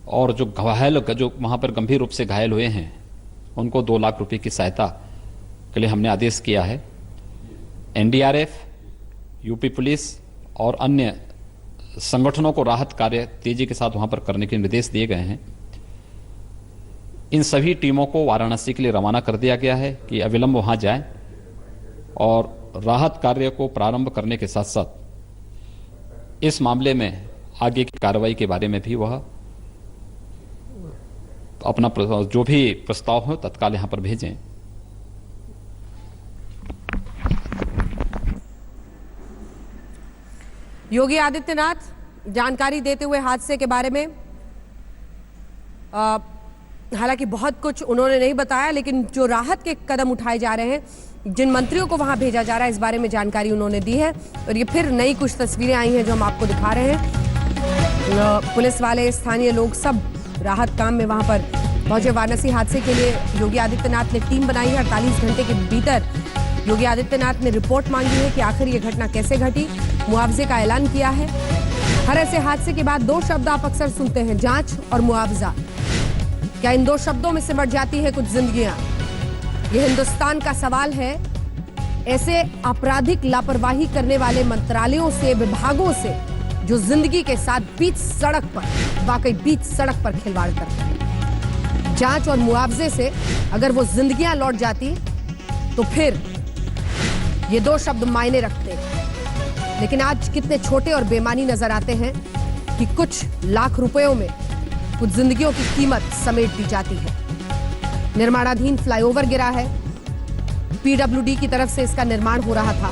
और जो वहां पर गंभीर रूप से घायल हुए हैं उनको 2 लाख रुपए की सहायता के लिए हमने आदेश किया है। एनडीआरएफ, यूपी पुलिस और अन्य संगठनों को राहत कार्य तेजी के साथ वहां पर करने के निर्देश दिए गए हैं। इन सभी टीमों को वाराणसी के लिए रवाना कर दिया गया है कि अविलंब वहां जाएं और राहत कार्य को प्रारंभ करने के साथ साथ इस मामले में आगे की कार्रवाई के बारे में भी वह अपना जो भी प्रस्ताव हो तत्काल यहां पर भेजें। योगी आदित्यनाथ जानकारी देते हुए हादसे के बारे में हालांकि बहुत कुछ उन्होंने नहीं बताया, लेकिन जो राहत के कदम उठाए जा रहे हैं, जिन मंत्रियों को वहां भेजा जा रहा है, इस बारे में जानकारी उन्होंने दी है। और ये फिर नई कुछ तस्वीरें आई हैं जो हम आपको दिखा रहे हैं। पुलिस वाले, स्थानीय लोग सब राहत काम में वहां पर पहुंचे। वाराणसी हादसे के लिए योगी आदित्यनाथ ने टीम बनाई है। 48 घंटे के भीतर योगी आदित्यनाथ ने रिपोर्ट मांगी है कि आखिर ये घटना कैसे घटी। मुआवजे का ऐलान किया है। हर ऐसे हादसे के बाद 2 शब्द आप अक्सर सुनते हैं, जांच और मुआवजा। क्या इन 2 शब्दों में सिमट जाती है कुछ जिंदगियां? ये हिंदुस्तान का सवाल है। ऐसे आपराधिक लापरवाही करने वाले मंत्रालयों से, विभागों से, जो जिंदगी के साथ बीच सड़क पर, वाकई बीच सड़क पर खिलवाड़ करते हैं। जांच और मुआवजे से अगर वो जिंदगियां लौट जाती तो फिर ये 2 शब्द मायने रखते हैं। लेकिन आज कितने छोटे और बेमानी नजर आते हैं कि कुछ लाख रुपयों में कुछ जिंदगियों की कीमत समेट दी जाती है। निर्माणाधीन फ्लाईओवर गिरा है। पीडब्ल्यूडी की तरफ से इसका निर्माण हो रहा था।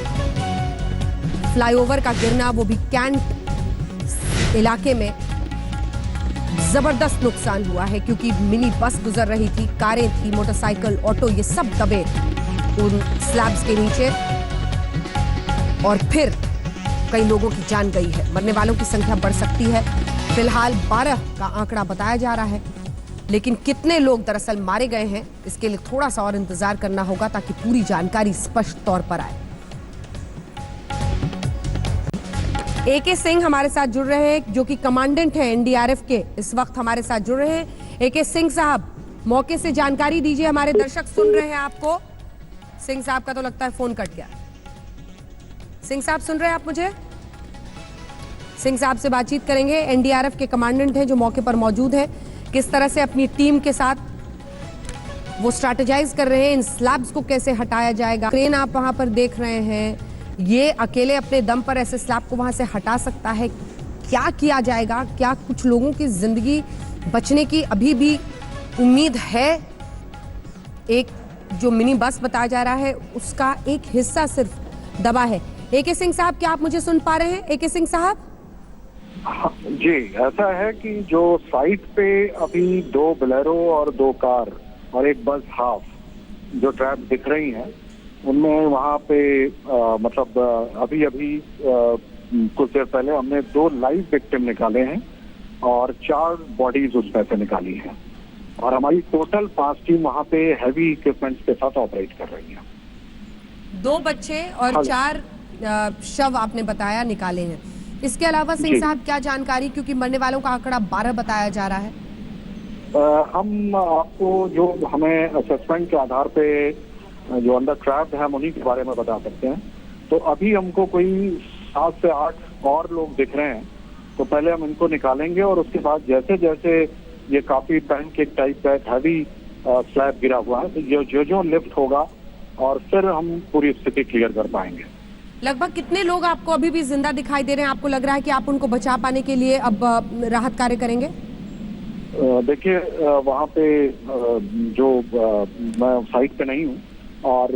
फ्लाईओवर का गिरना, वो भी कैंट इलाके में, जबरदस्त नुकसान हुआ है क्योंकि मिनी बस गुजर रही थी, कारें थी, मोटरसाइकिल, ऑटो, ये सब दबे उन स्लैब्स के नीचे और फिर कई लोगों की जान गई है। मरने वालों की संख्या बढ़ सकती है। फिलहाल 12 का आंकड़ा बताया जा रहा है, लेकिन कितने लोग दरअसल मारे गए हैं इसके लिए थोड़ा सा और इंतजार करना होगा ताकि पूरी जानकारी स्पष्ट तौर पर आए। एके सिंह हमारे साथ जुड़ रहे हैं, जो कि कमांडेंट हैं एनडीआरएफ के, इस वक्त हमारे साथ जुड़ रहे हैं। एके सिंह साहब, मौके से जानकारी दीजिए, हमारे दर्शक सुन रहे हैं आपको। सिंह साहब का तो लगता है फोन कट गया। सिंह साहब सुन रहे हैं आप मुझे? सिंह साहब से बातचीत करेंगे। एनडीआरएफ के कमांडेंट हैं जो मौके पर मौजूद हैं। किस तरह से अपनी टीम के साथ वो स्ट्रैटेजाइज कर रहे हैं, इन स्लैब्स को कैसे हटाया जाएगा। क्रेन आप वहां पर देख रहे हैं, ये अकेले अपने दम पर ऐसे स्लैब को वहां से हटा सकता है? क्या किया जाएगा? क्या कुछ लोगों की जिंदगी बचने की अभी भी उम्मीद है? एक जो मिनी बस बताया जा रहा है उसका एक हिस्सा सिर्फ दबा है। एके सिंह साहब, क्या आप मुझे सुन पा रहे हैं? एके सिंह साहब जी, ऐसा है कि जो साइट पे अभी 2 बोलेरो और 2 कार और एक बस हाफ जो ट्रैप दिख रही हैं, उनमें वहाँ पे मतलब अभी कुछ देर पहले हमने 2 लाइव विक्टिम निकाले हैं और 4 बॉडीज उसमें से निकाली हैं। और हमारी टोटल 5 टीम वहाँ पे हैवी इक्विपमेंट्स के साथ ऑपरेट कर रही है। 2 बच्चे और 4 शव आपने बताया निकाले हैं। इसके अलावा सिंह साहब क्या जानकारी, क्योंकि मरने वालों का आंकड़ा 12 बताया जा रहा है? हम आपको जो हमें असेसमेंट के आधार पे जो अंडर ट्रैप्ड है हम उन्हीं के बारे में बता सकते हैं। तो अभी हमको कोई 7 से 8 और लोग दिख रहे हैं, तो पहले हम इनको निकालेंगे और उसके बाद जैसे जैसे ये काफी पैनकेक टाइप का एक हैवी स्लैब गिरा हुआ है, तो जो लिफ्ट होगा और फिर हम पूरी स्थिति क्लियर कर पाएंगे। लगभग कितने लोग आपको अभी भी जिंदा दिखाई दे रहे हैं? आपको लग रहा है कि आप उनको बचा पाने के लिए अब राहत कार्य करेंगे? देखिए, वहाँ पे जो मैं साइट पे नहीं हूँ और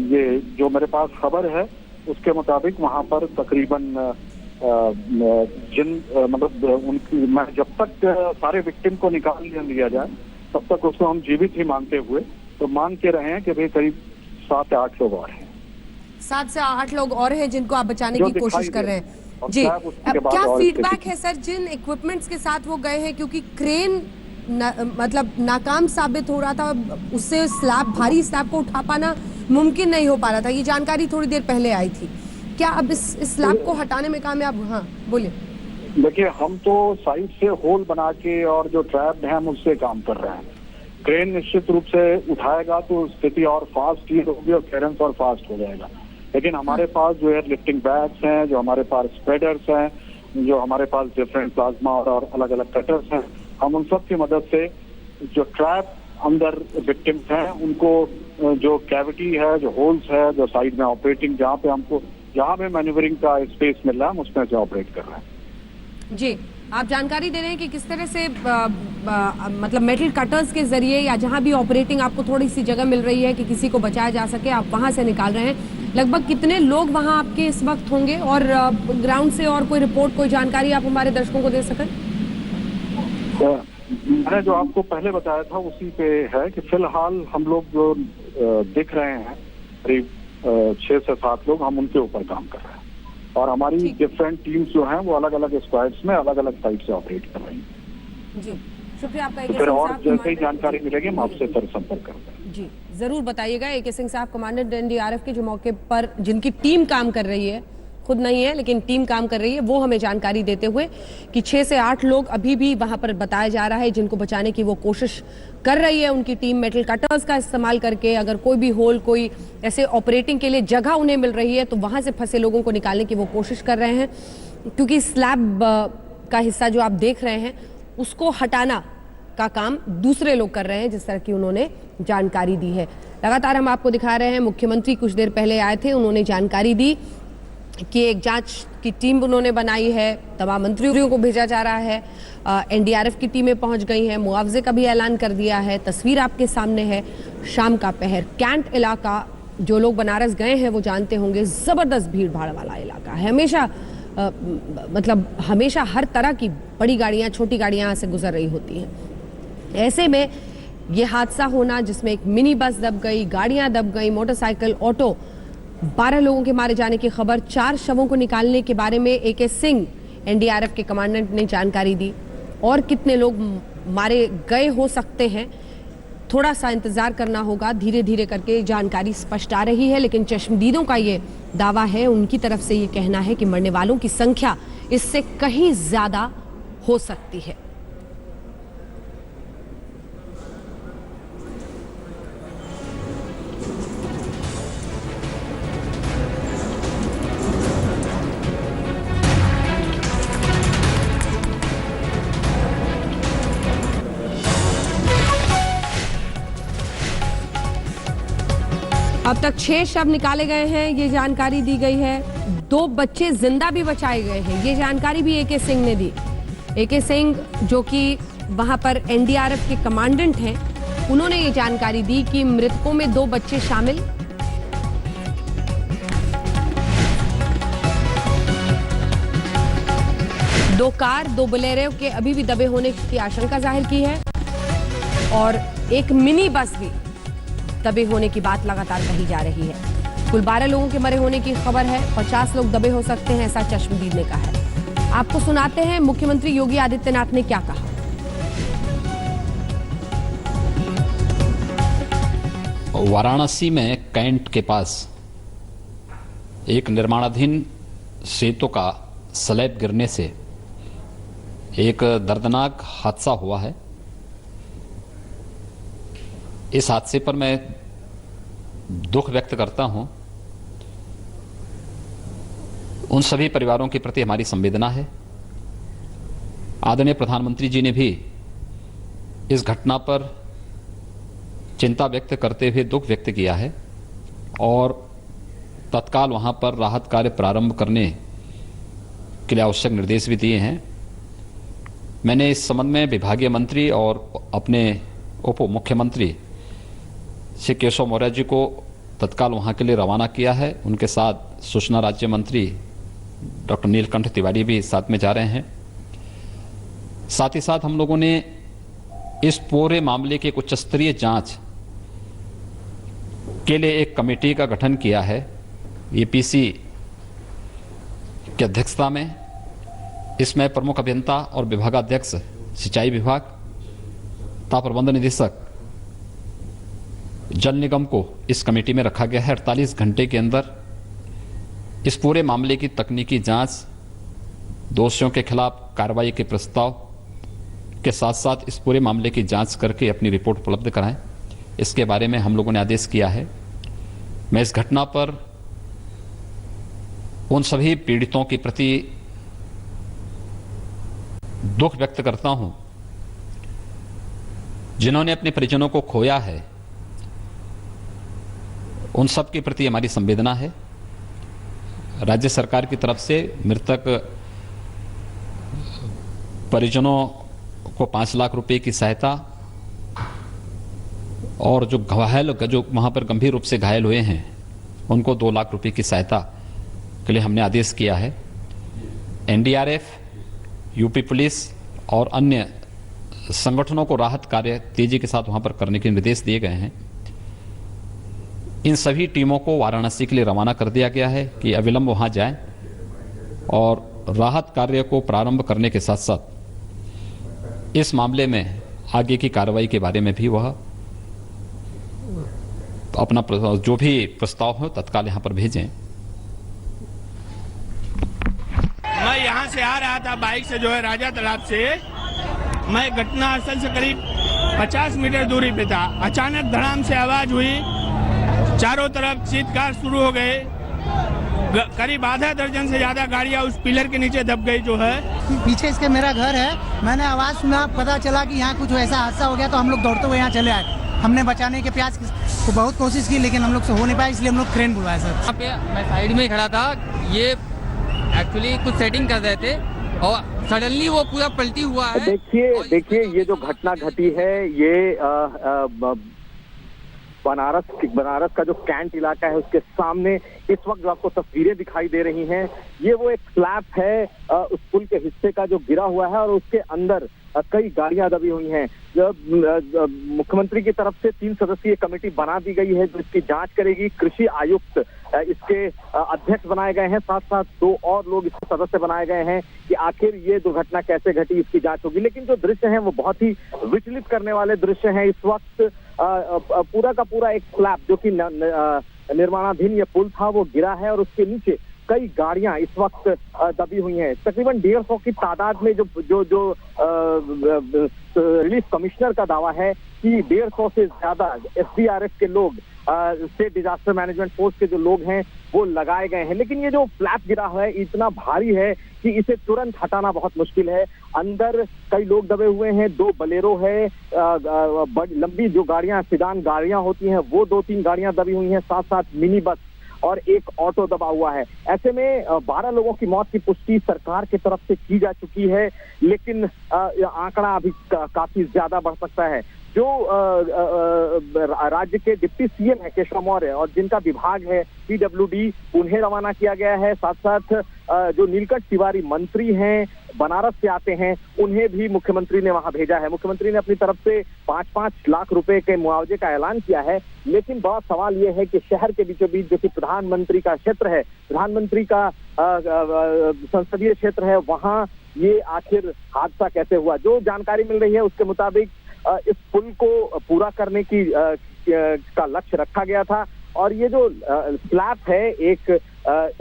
ये जो मेरे पास खबर है उसके मुताबिक वहाँ पर तकरीबन मतलब उनकी, मैं जब तक सारे विक्टिम को निकाल लिया जाए तब तक उसको हम जीवित ही मानते हुए तो मान के रहे हैं कि भाई करीब 7 से 8 लोग और हैं। 7 से 8 लोग और हैं जिनको आप बचाने की कोशिश कर रहे हैं। जी, अब क्या फीडबैक है सर जिन इक्विपमेंट्स के साथ वो गए हैं, क्योंकि क्रेन मतलब नाकाम साबित हो रहा था, उससे स्लैब, भारी स्लैब को उठा पाना मुमकिन नहीं हो पा रहा था, ये जानकारी थोड़ी देर पहले आई थी। क्या अब इस स्लैब को हटाने में कामयाब? हाँ बोलिए। देखिए, हम तो साइड से होल बना के और जो ट्रैप्ड है हम उससे काम कर रहे हैं। क्रेन निश्चित रूप से उठाएगा तो स्थिति और फास्ट ही होगी और क्लियरेंस और फास्ट हो जाएगा। लेकिन हमारे पास जो एयर लिफ्टिंग बैग्स हैं, जो हमारे पास स्प्रेडर्स हैं, जो हमारे पास डिफरेंट प्लाज्मा और अलग अलग कटर्स हैं, हम उन सब की मदद से जो ट्रैप अंदर विक्टिम्स हैं उनको जो कैविटी है, जो होल्स है, जो साइड में ऑपरेटिंग जहाँ पे हमको जहाँ पे मैन्यूवरिंग का स्पेस मिल रहा है हम उसमें से ऑपरेट कर रहे हैं। जी, आप जानकारी दे रहे हैं कि किस तरह से मतलब मेटल कटर्स के जरिए या जहां भी ऑपरेटिंग आपको थोड़ी सी जगह मिल रही है कि किसी को बचाया जा सके, आप वहां से निकाल रहे हैं। लगभग कितने लोग वहां आपके इस वक्त होंगे और ग्राउंड से और कोई रिपोर्ट, कोई जानकारी आप हमारे दर्शकों को दे सकें? मैंने जो आपको पहले बताया था उसी पे है कि फिलहाल हम लोग जो दिख रहे हैं करीब 6 से 7 लोग, हम उनके ऊपर काम कर रहे हैं और हमारी डिफरेंट टीम्स जो हैं वो अलग अलग स्क्वाड्स में अलग अलग साइड से ऑपरेट कर रही हैं। जी, शुक्रिया आपका। तो फिर और जैसे ही जानकारी मिलेगी हम आपसे फिर संपर्क करते हैं। जी जरूर बताइएगा। AK सिंह साहब, कमांडेंट NDRF के जो मौके पर जिनकी टीम काम कर रही है, खुद नहीं है लेकिन टीम काम कर रही है, वो हमें जानकारी देते हुए कि 6 से 8 लोग अभी भी वहां पर बताया जा रहा है जिनको बचाने की वो कोशिश कर रही है उनकी टीम। मेटल कटर्स का इस्तेमाल करके अगर कोई भी होल, कोई ऐसे ऑपरेटिंग के लिए जगह उन्हें मिल रही है तो वहां से फंसे लोगों को निकालने की वो कोशिश कर रहे हैं, क्योंकि स्लैब का हिस्सा जो आप देख रहे हैं उसको हटाना का काम दूसरे लोग कर रहे हैं, जिस तरह की उन्होंने जानकारी दी है। लगातार हम आपको दिखा रहे हैं, मुख्यमंत्री कुछ देर पहले आए थे, उन्होंने जानकारी दी कि एक जांच की टीम उन्होंने बनाई है, तमाम मंत्रियों को भेजा जा रहा है, NDRF की टीमें पहुंच गई हैं, मुआवजे का भी ऐलान कर दिया है। तस्वीर आपके सामने है, शाम का पहर, कैंट इलाका, जो लोग बनारस गए हैं वो जानते होंगे, जबरदस्त भीड़ भाड़ वाला इलाका है। हमेशा मतलब हमेशा हर तरह की बड़ी गाड़ियां, छोटी गाड़ियां यहाँ से गुजर रही होती हैं। ऐसे में ये हादसा होना जिसमें एक मिनी बस दब गई, गाड़ियां दब गई, मोटरसाइकिल, ऑटो, 12 लोगों के मारे जाने की खबर, 4 शवों को निकालने के बारे में AK सिंह NDRF के कमांडेंट ने जानकारी दी। और कितने लोग मारे गए हो सकते हैं, थोड़ा सा इंतजार करना होगा, धीरे धीरे करके जानकारी स्पष्ट आ रही है। लेकिन चश्मदीदों का ये दावा है, उनकी तरफ से ये कहना है कि मरने वालों की संख्या इससे कहीं ज्यादा हो सकती है। अब तक 6 शव निकाले गए हैं, ये जानकारी दी गई है। 2 बच्चे जिंदा भी बचाए गए हैं, ये जानकारी भी AK सिंह ने दी। AK सिंह जो कि वहां पर NDRF के कमांडेंट हैं, उन्होंने ये जानकारी दी कि मृतकों में 2 बच्चे शामिल, दो कार, 2 बोलेरो के अभी भी दबे होने की आशंका जाहिर की है और एक मिनी बस भी दबे होने की बात लगातार कही जा रही है। कुल 12 लोगों के मरे होने की खबर है, 50 लोग दबे हो सकते हैं, ऐसा चश्मदीद ने कहा है। आपको सुनाते हैं मुख्यमंत्री योगी आदित्यनाथ ने क्या कहा। वाराणसी में कैंट के पास एक निर्माणाधीन सेतु का स्लैब गिरने से एक दर्दनाक हादसा हुआ है। इस हादसे पर मैं दुख व्यक्त करता हूं। उन सभी परिवारों के प्रति हमारी संवेदना है। आदरणीय प्रधानमंत्री जी ने भी इस घटना पर चिंता व्यक्त करते हुए दुख व्यक्त किया है और तत्काल वहां पर राहत कार्य प्रारंभ करने के लिए आवश्यक निर्देश भी दिए हैं। मैंने इस संबंध में विभागीय मंत्री और अपने उप मुख्यमंत्री श्री केशव मौर्य जी को तत्काल वहां के लिए रवाना किया है। उनके साथ सूचना राज्य मंत्री डॉक्टर नीलकंठ तिवारी भी साथ में जा रहे हैं। साथ ही साथ हम लोगों ने इस पूरे मामले की एक उच्च स्तरीय जांच के लिए एक कमेटी का गठन किया है ईपीसी की अध्यक्षता में। इसमें प्रमुख अभियंता और विभागाध्यक्ष सिंचाई विभाग तथा प्रबंध निदेशक जल निगम को इस कमेटी में रखा गया है। 48 घंटे के अंदर इस पूरे मामले की तकनीकी जांच, दोषियों के खिलाफ कार्रवाई के प्रस्ताव के साथ साथ इस पूरे मामले की जांच करके अपनी रिपोर्ट उपलब्ध कराएं, इसके बारे में हम लोगों ने आदेश किया है। मैं इस घटना पर उन सभी पीड़ितों के प्रति दुख व्यक्त करता हूं जिन्होंने अपने परिजनों को खोया है। उन सब के प्रति हमारी संवेदना है। राज्य सरकार की तरफ से मृतक परिजनों को 5 लाख रुपए की सहायता और जो वहां पर गंभीर रूप से घायल हुए हैं उनको 2 लाख रुपए की सहायता के लिए हमने आदेश किया है। एनडीआरएफ, यूपी पुलिस और अन्य संगठनों को राहत कार्य तेजी के साथ वहां पर करने के निर्देश दिए गए हैं। इन सभी टीमों को वाराणसी के लिए रवाना कर दिया गया है कि अविलंब वहां जाएं और राहत कार्य को प्रारंभ करने के साथ साथ इस मामले में आगे की कार्रवाई के बारे में भी वह अपना जो भी प्रस्ताव हो तत्काल यहां पर भेजें। मैं यहां से आ रहा था बाइक से, जो है राजा तालाब से। मैं घटना स्थल से करीब 50 मीटर दूरी पे था। अचानक धड़ाम से आवाज हुई, चारों तरफ चीत्कार शुरू हो गए। करीब आधा दर्जन से ज्यादा गाड़ियां उस पिलर के नीचे दब गई जो है। पीछे इसके मेरा घर है। मैंने आवाज सुना, पता चला कि यहाँ कुछ ऐसा हादसा हो गया तो हम लोग दौड़ते हुए यहाँ चले आए। हमने बचाने के प्रयास को बहुत कोशिश की लेकिन हम लोग से हो नहीं पाया, इसलिए हम लोग क्रेन बुलवाया सर। यहाँ पे मैं साइड में ही खड़ा था। ये एक्चुअली कुछ सेटिंग कर रहे थे और सडनली वो पूरा पलटी हुआ है। देखिए ये जो घटना घटी है ये बनारस का जो कैंट इलाका है उसके सामने इस वक्त जो आपको तस्वीरें दिखाई दे रही हैं, ये वो एक स्लैब है उस पुल के हिस्से का जो गिरा हुआ है और उसके अंदर कई गाड़ियां दबी हुई हैं। मुख्यमंत्री की तरफ से 3 सदस्यीय कमेटी बना दी गई है जो इसकी जांच करेगी। कृषि आयुक्त इसके अध्यक्ष बनाए गए हैं, साथ साथ 2 और लोग इसके सदस्य बनाए गए हैं कि आखिर ये दुर्घटना कैसे घटी इसकी जांच होगी। लेकिन जो दृश्य हैं वो बहुत ही विचलित करने वाले दृश्य हैं। इस वक्त पूरा का पूरा एक स्लैब जो कि निर्माणाधीन ये पुल था वो गिरा है और उसके नीचे कई गाड़ियां इस वक्त दबी हुई हैं। तकरीबन 150 की तादाद में जो रिलीफ कमिश्नर का दावा है कि 150 से ज्यादा एसडीआरएफ के लोग, स्टेट डिजास्टर मैनेजमेंट फोर्स के जो लोग हैं वो लगाए गए हैं। लेकिन ये जो फ्लैप गिरा है इतना भारी है कि इसे तुरंत हटाना बहुत मुश्किल है। अंदर कई लोग दबे हुए हैं, 2 बलेरो है, लंबी जो गाड़ियां सीडान गाड़ियां होती हैं वो 2-3 गाड़ियां दबी हुई हैं, साथ साथ मिनी बस और एक ऑटो दबा हुआ है। ऐसे में 12 लोगों की मौत की पुष्टि सरकार की तरफ से की जा चुकी है, लेकिन आंकड़ा अभी काफी ज्यादा बढ़ सकता है। जो राज्य के डिप्टी सीएम है केशव मौर्य और जिनका विभाग है पीडब्ल्यूडी, उन्हें रवाना किया गया है। साथ साथ जो नीलकंठ तिवारी मंत्री हैं, बनारस से आते हैं, उन्हें भी मुख्यमंत्री ने वहां भेजा है। मुख्यमंत्री ने अपनी तरफ से 5-5 लाख रुपए के मुआवजे का ऐलान किया है। लेकिन बड़ा सवाल यह है कि शहर के बीचों बीच जो कि प्रधानमंत्री का क्षेत्र है, प्रधानमंत्री का संसदीय क्षेत्र है, वहां ये आखिर हादसा कैसे हुआ। जो जानकारी मिल रही है उसके मुताबिक इस पुल को पूरा करने की का लक्ष्य रखा गया था और ये जो स्लैब है एक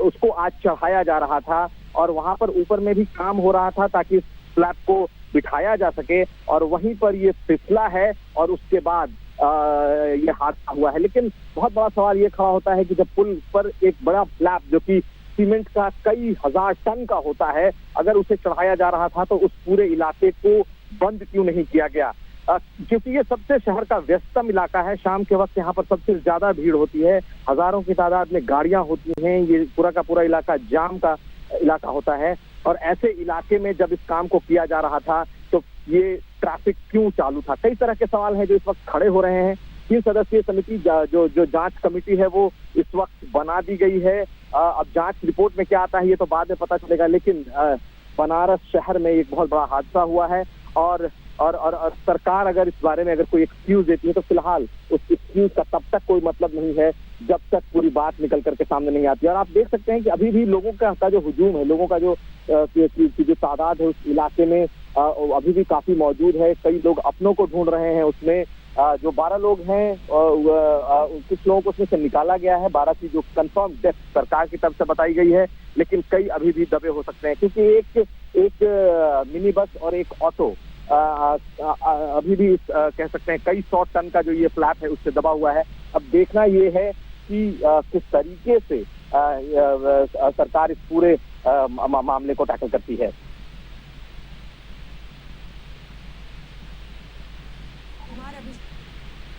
उसको आज चढ़ाया जा रहा था और वहां पर ऊपर में भी काम हो रहा था ताकि स्लैब को बिठाया जा सके और वहीं पर ये फिसला है और उसके बाद ये हादसा हुआ है। लेकिन बहुत बड़ा सवाल ये खड़ा होता है कि जब पुल पर एक बड़ा स्लैब जो कि सीमेंट का कई हजार टन का होता है, अगर उसे चढ़ाया जा रहा था तो उस पूरे इलाके को बंद क्यों नहीं किया गया? क्योंकि ये सबसे शहर का व्यस्तम इलाका है। शाम के वक्त यहाँ पर सबसे ज्यादा भीड़ होती है, हजारों की तादाद में गाड़ियां होती हैं, ये पूरा का पूरा इलाका जाम का इलाका होता है और ऐसे इलाके में जब इस काम को किया जा रहा था तो ये ट्रैफिक क्यों चालू था? कई तरह के सवाल हैं जो इस वक्त खड़े हो रहे हैं। 3 सदस्यीय समिति जो जांच कमेटी है वो इस वक्त बना दी गई है। अब जांच रिपोर्ट में क्या आता है ये तो बाद में पता चलेगा, लेकिन बनारस शहर में एक बहुत बड़ा हादसा हुआ है और सरकार अगर इस बारे में अगर कोई एक्सक्यूज देती है तो फिलहाल उस एक्सक्यूज का तब तक कोई मतलब नहीं है जब तक पूरी बात निकल करके सामने नहीं आती। और आप देख सकते हैं कि अभी भी लोगों का जो हुजूम है, लोगों का जो तादाद है उस इलाके में अभी भी काफी मौजूद है। कई लोग अपनों को ढूंढ रहे हैं। उसमें जो 12 लोग हैं कुछ लोगों को उसमें से निकाला गया है। 12 की जो कंफर्म डेथ सरकार की तरफ से बताई गई है, लेकिन कई अभी भी दबे हो सकते हैं क्योंकि एक मिनी बस और एक ऑटो अभी भी कह सकते हैं कई 100 टन का जो ये फ्लैप है उससे दबा हुआ है। अब देखना ये है कि किस तरीके से सरकार इस पूरे मामले को टैकल करती है।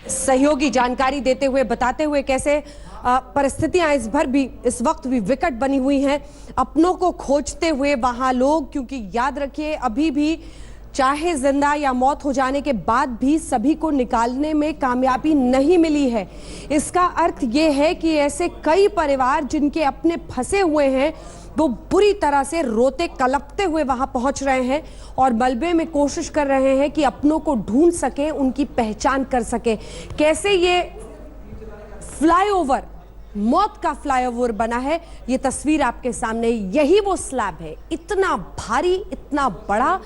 सहयोगी जानकारी देते हुए बताते हुए कैसे परिस्थितियां इस वक्त भी विकट बनी हुई हैं, अपनों को खोजते हुए वहां लोग, क्योंकि याद रखिए अभी भी चाहे जिंदा या मौत हो जाने के बाद भी सभी को निकालने में कामयाबी नहीं मिली है। इसका अर्थ ये है कि ऐसे कई परिवार जिनके अपने फंसे हुए हैं वो बुरी तरह से रोते कलपते हुए वहां पहुंच रहे हैं और मलबे में कोशिश कर रहे हैं कि अपनों को ढूंढ सकें, उनकी पहचान कर सकें। कैसे ये फ्लाईओवर मौत का फ्लाईओवर बना है, ये तस्वीर आपके सामने, यही वो स्लैब है, इतना भारी, इतना बड़ा,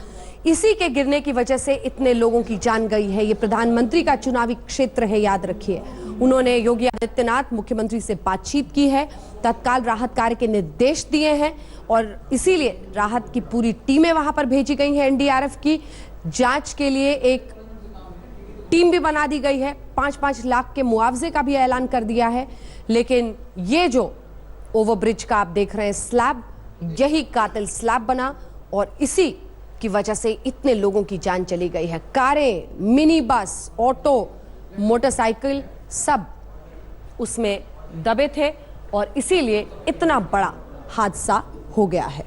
इसी के गिरने की वजह से इतने लोगों की जान गई है। ये प्रधानमंत्री का चुनावी क्षेत्र है, याद रखिए। उन्होंने योगी आदित्यनाथ मुख्यमंत्री से बातचीत की है, तत्काल राहत कार्य के निर्देश दिए हैं और इसीलिए राहत की पूरी टीमें वहां पर भेजी गई हैं। एनडीआरएफ की जांच के लिए एक टीम भी बना दी गई है, 5-5 लाख के मुआवजे का भी ऐलान कर दिया है। लेकिन ये जो ओवरब्रिज का आप देख रहे हैं स्लैब, यही कातिल स्लैब बना और इसी की वजह से इतने लोगों की जान चली गई है। कारें, मिनी बस, ऑटो, मोटरसाइकिल सब उसमें दबे थे और इसीलिए इतना बड़ा हादसा हो गया है।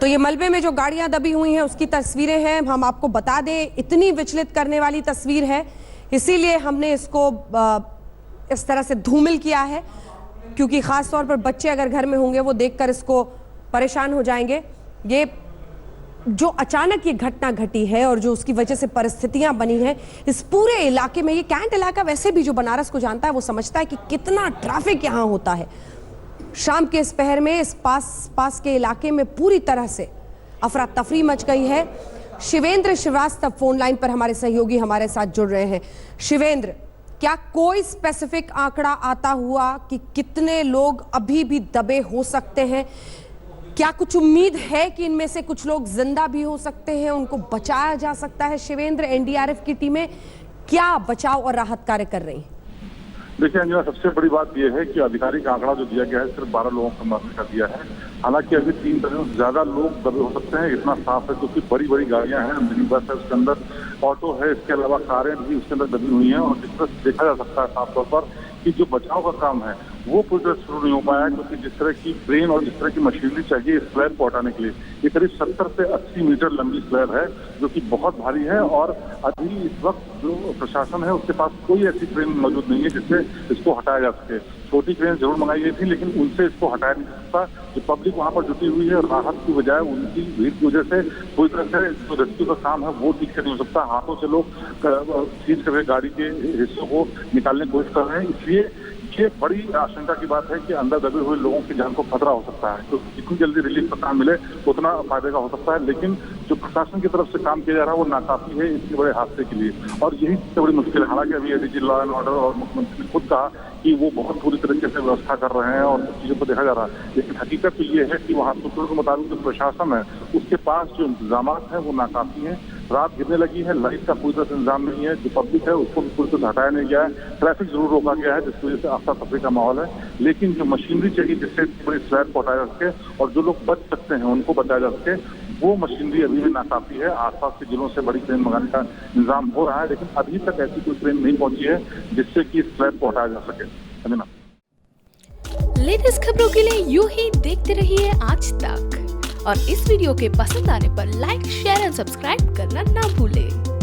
तो ये मलबे में जो गाड़ियां दबी हुई हैं उसकी तस्वीरें हैं। हम आपको बता दें, इतनी विचलित करने वाली तस्वीर है, इसीलिए हमने इसको इस तरह से धूमिल किया है, क्योंकि खास तौर पर बच्चे अगर घर में होंगे वो देखकर इसको परेशान हो जाएंगे। ये जो अचानक ये घटना घटी है और जो उसकी वजह से परिस्थितियां बनी हैं इस पूरे इलाके में, ये कैंट इलाका वैसे भी जो बनारस को जानता है वो समझता है कि कितना ट्रैफिक यहाँ होता है। शाम के इस पहर में इस पास के इलाके में पूरी तरह से अफरा तफरी मच गई है। शिवेंद्र श्रीवास्तव फोन लाइन पर हमारे सहयोगी हमारे साथ जुड़ रहे हैं। शिवेंद्र, क्या कोई स्पेसिफिक आंकड़ा आता हुआ कि कितने लोग अभी भी दबे हो सकते हैं? क्या कुछ उम्मीद है कि इनमें से कुछ लोग जिंदा भी हो सकते हैं, उनको बचाया जा सकता है? शिवेंद्र, एनडीआरएफ की टीमें क्या बचाव और राहत कार्य कर रही हैं? देखिए अंजना, सबसे बड़ी बात यह है कि आधिकारिक आंकड़ा जो दिया गया है सिर्फ 12 लोगों को मरने का दिया है। हालांकि अभी 3 दर्जन से ज्यादा लोग दबे हो सकते हैं, इतना साफ है, क्योंकि बड़ी बड़ी गाड़ियां हैं, मिनी बस है, उसके अंदर ऑटो है, इसके अलावा कारें भी उसके अंदर दबी हुई हैं और जिस तरह से देखा जा सकता है साफ तौर पर कि जो बचाव का काम है वो पूरी तरह शुरू नहीं हो पाया, क्योंकि जिस तरह की क्रेन और जिस तरह की मशीनरी चाहिए इस स्लैब को हटाने के लिए, ये करीब 70 से 80 मीटर लंबी स्लैब है जो कि बहुत भारी है और अभी इस वक्त जो प्रशासन है उसके पास कोई ऐसी क्रेन मौजूद नहीं है जिससे इसको हटाया जा सके। छोटी क्रेन जरूर मंगाई गई थी लेकिन उनसे इसको हटाया नहीं सकता। जो पब्लिक वहां पर जुटी हुई है, राहत की बजाय उनकी भीड़ की वजह से पूरी तरह से जो रेस्क्यू का काम है वो ठीक से नहीं हो सकता। हाथों से लोग खींच कर गाड़ी के हिस्सों को निकालने की कोशिश कर रहे हैं, इसलिए ये बड़ी आशंका की बात है कि अंदर दबे हुए लोगों की जान को खतरा हो सकता है। तो जितनी जल्दी रिलीफ का काम मिले उतना फायदे का हो सकता है, लेकिन जो प्रशासन की तरफ से काम किया जा रहा है वो नाकाफी है इतने बड़े हादसे के लिए, और यही सबसे बड़ी मुश्किल है। हालांकि अभी एडीजी लॉ एंड ऑर्डर और मुख्यमंत्री ने खुद कहा कि वो बहुत पूरी तरीके से व्यवस्था कर रहे हैं और चीजों को देखा जा रहा है, लेकिन हकीकत तो ये है कि वहाँ सूत्रों के मुताबिक जो प्रशासन है उसके पास जो इंतजाम है वो नाकाफी है। रात गिरने लगी है, लाइट का पूरी तरह से इंतजाम नहीं है, जो पब्लिक है उसको भी पूरी तरह से हटाया नहीं गया है, ट्रैफिक जरूर रोका गया है जिसकी वजह से अफरा तफरी का माहौल है, लेकिन जो मशीनरी चाहिए जिससे पूरी स्लैब को हटाया जा सके और जो लोग बच सकते हैं उनको बचाया जा सके, वो मशीनरी अभी भी नाकाफी है। आसपास के जिलों से बड़ी ट्रेन मंगाने का इंतजाम हो रहा है, लेकिन अभी तक ऐसी कोई ट्रेन नहीं पहुंची है जिससे कि स्लैब को हटाया जा सके। अमीना, लेटेस्ट खबरों के लिए यूं ही देखते रहिए आज तक, और इस वीडियो के पसंद आने पर लाइक, शेयर एंड सब्सक्राइब करना ना भूलें।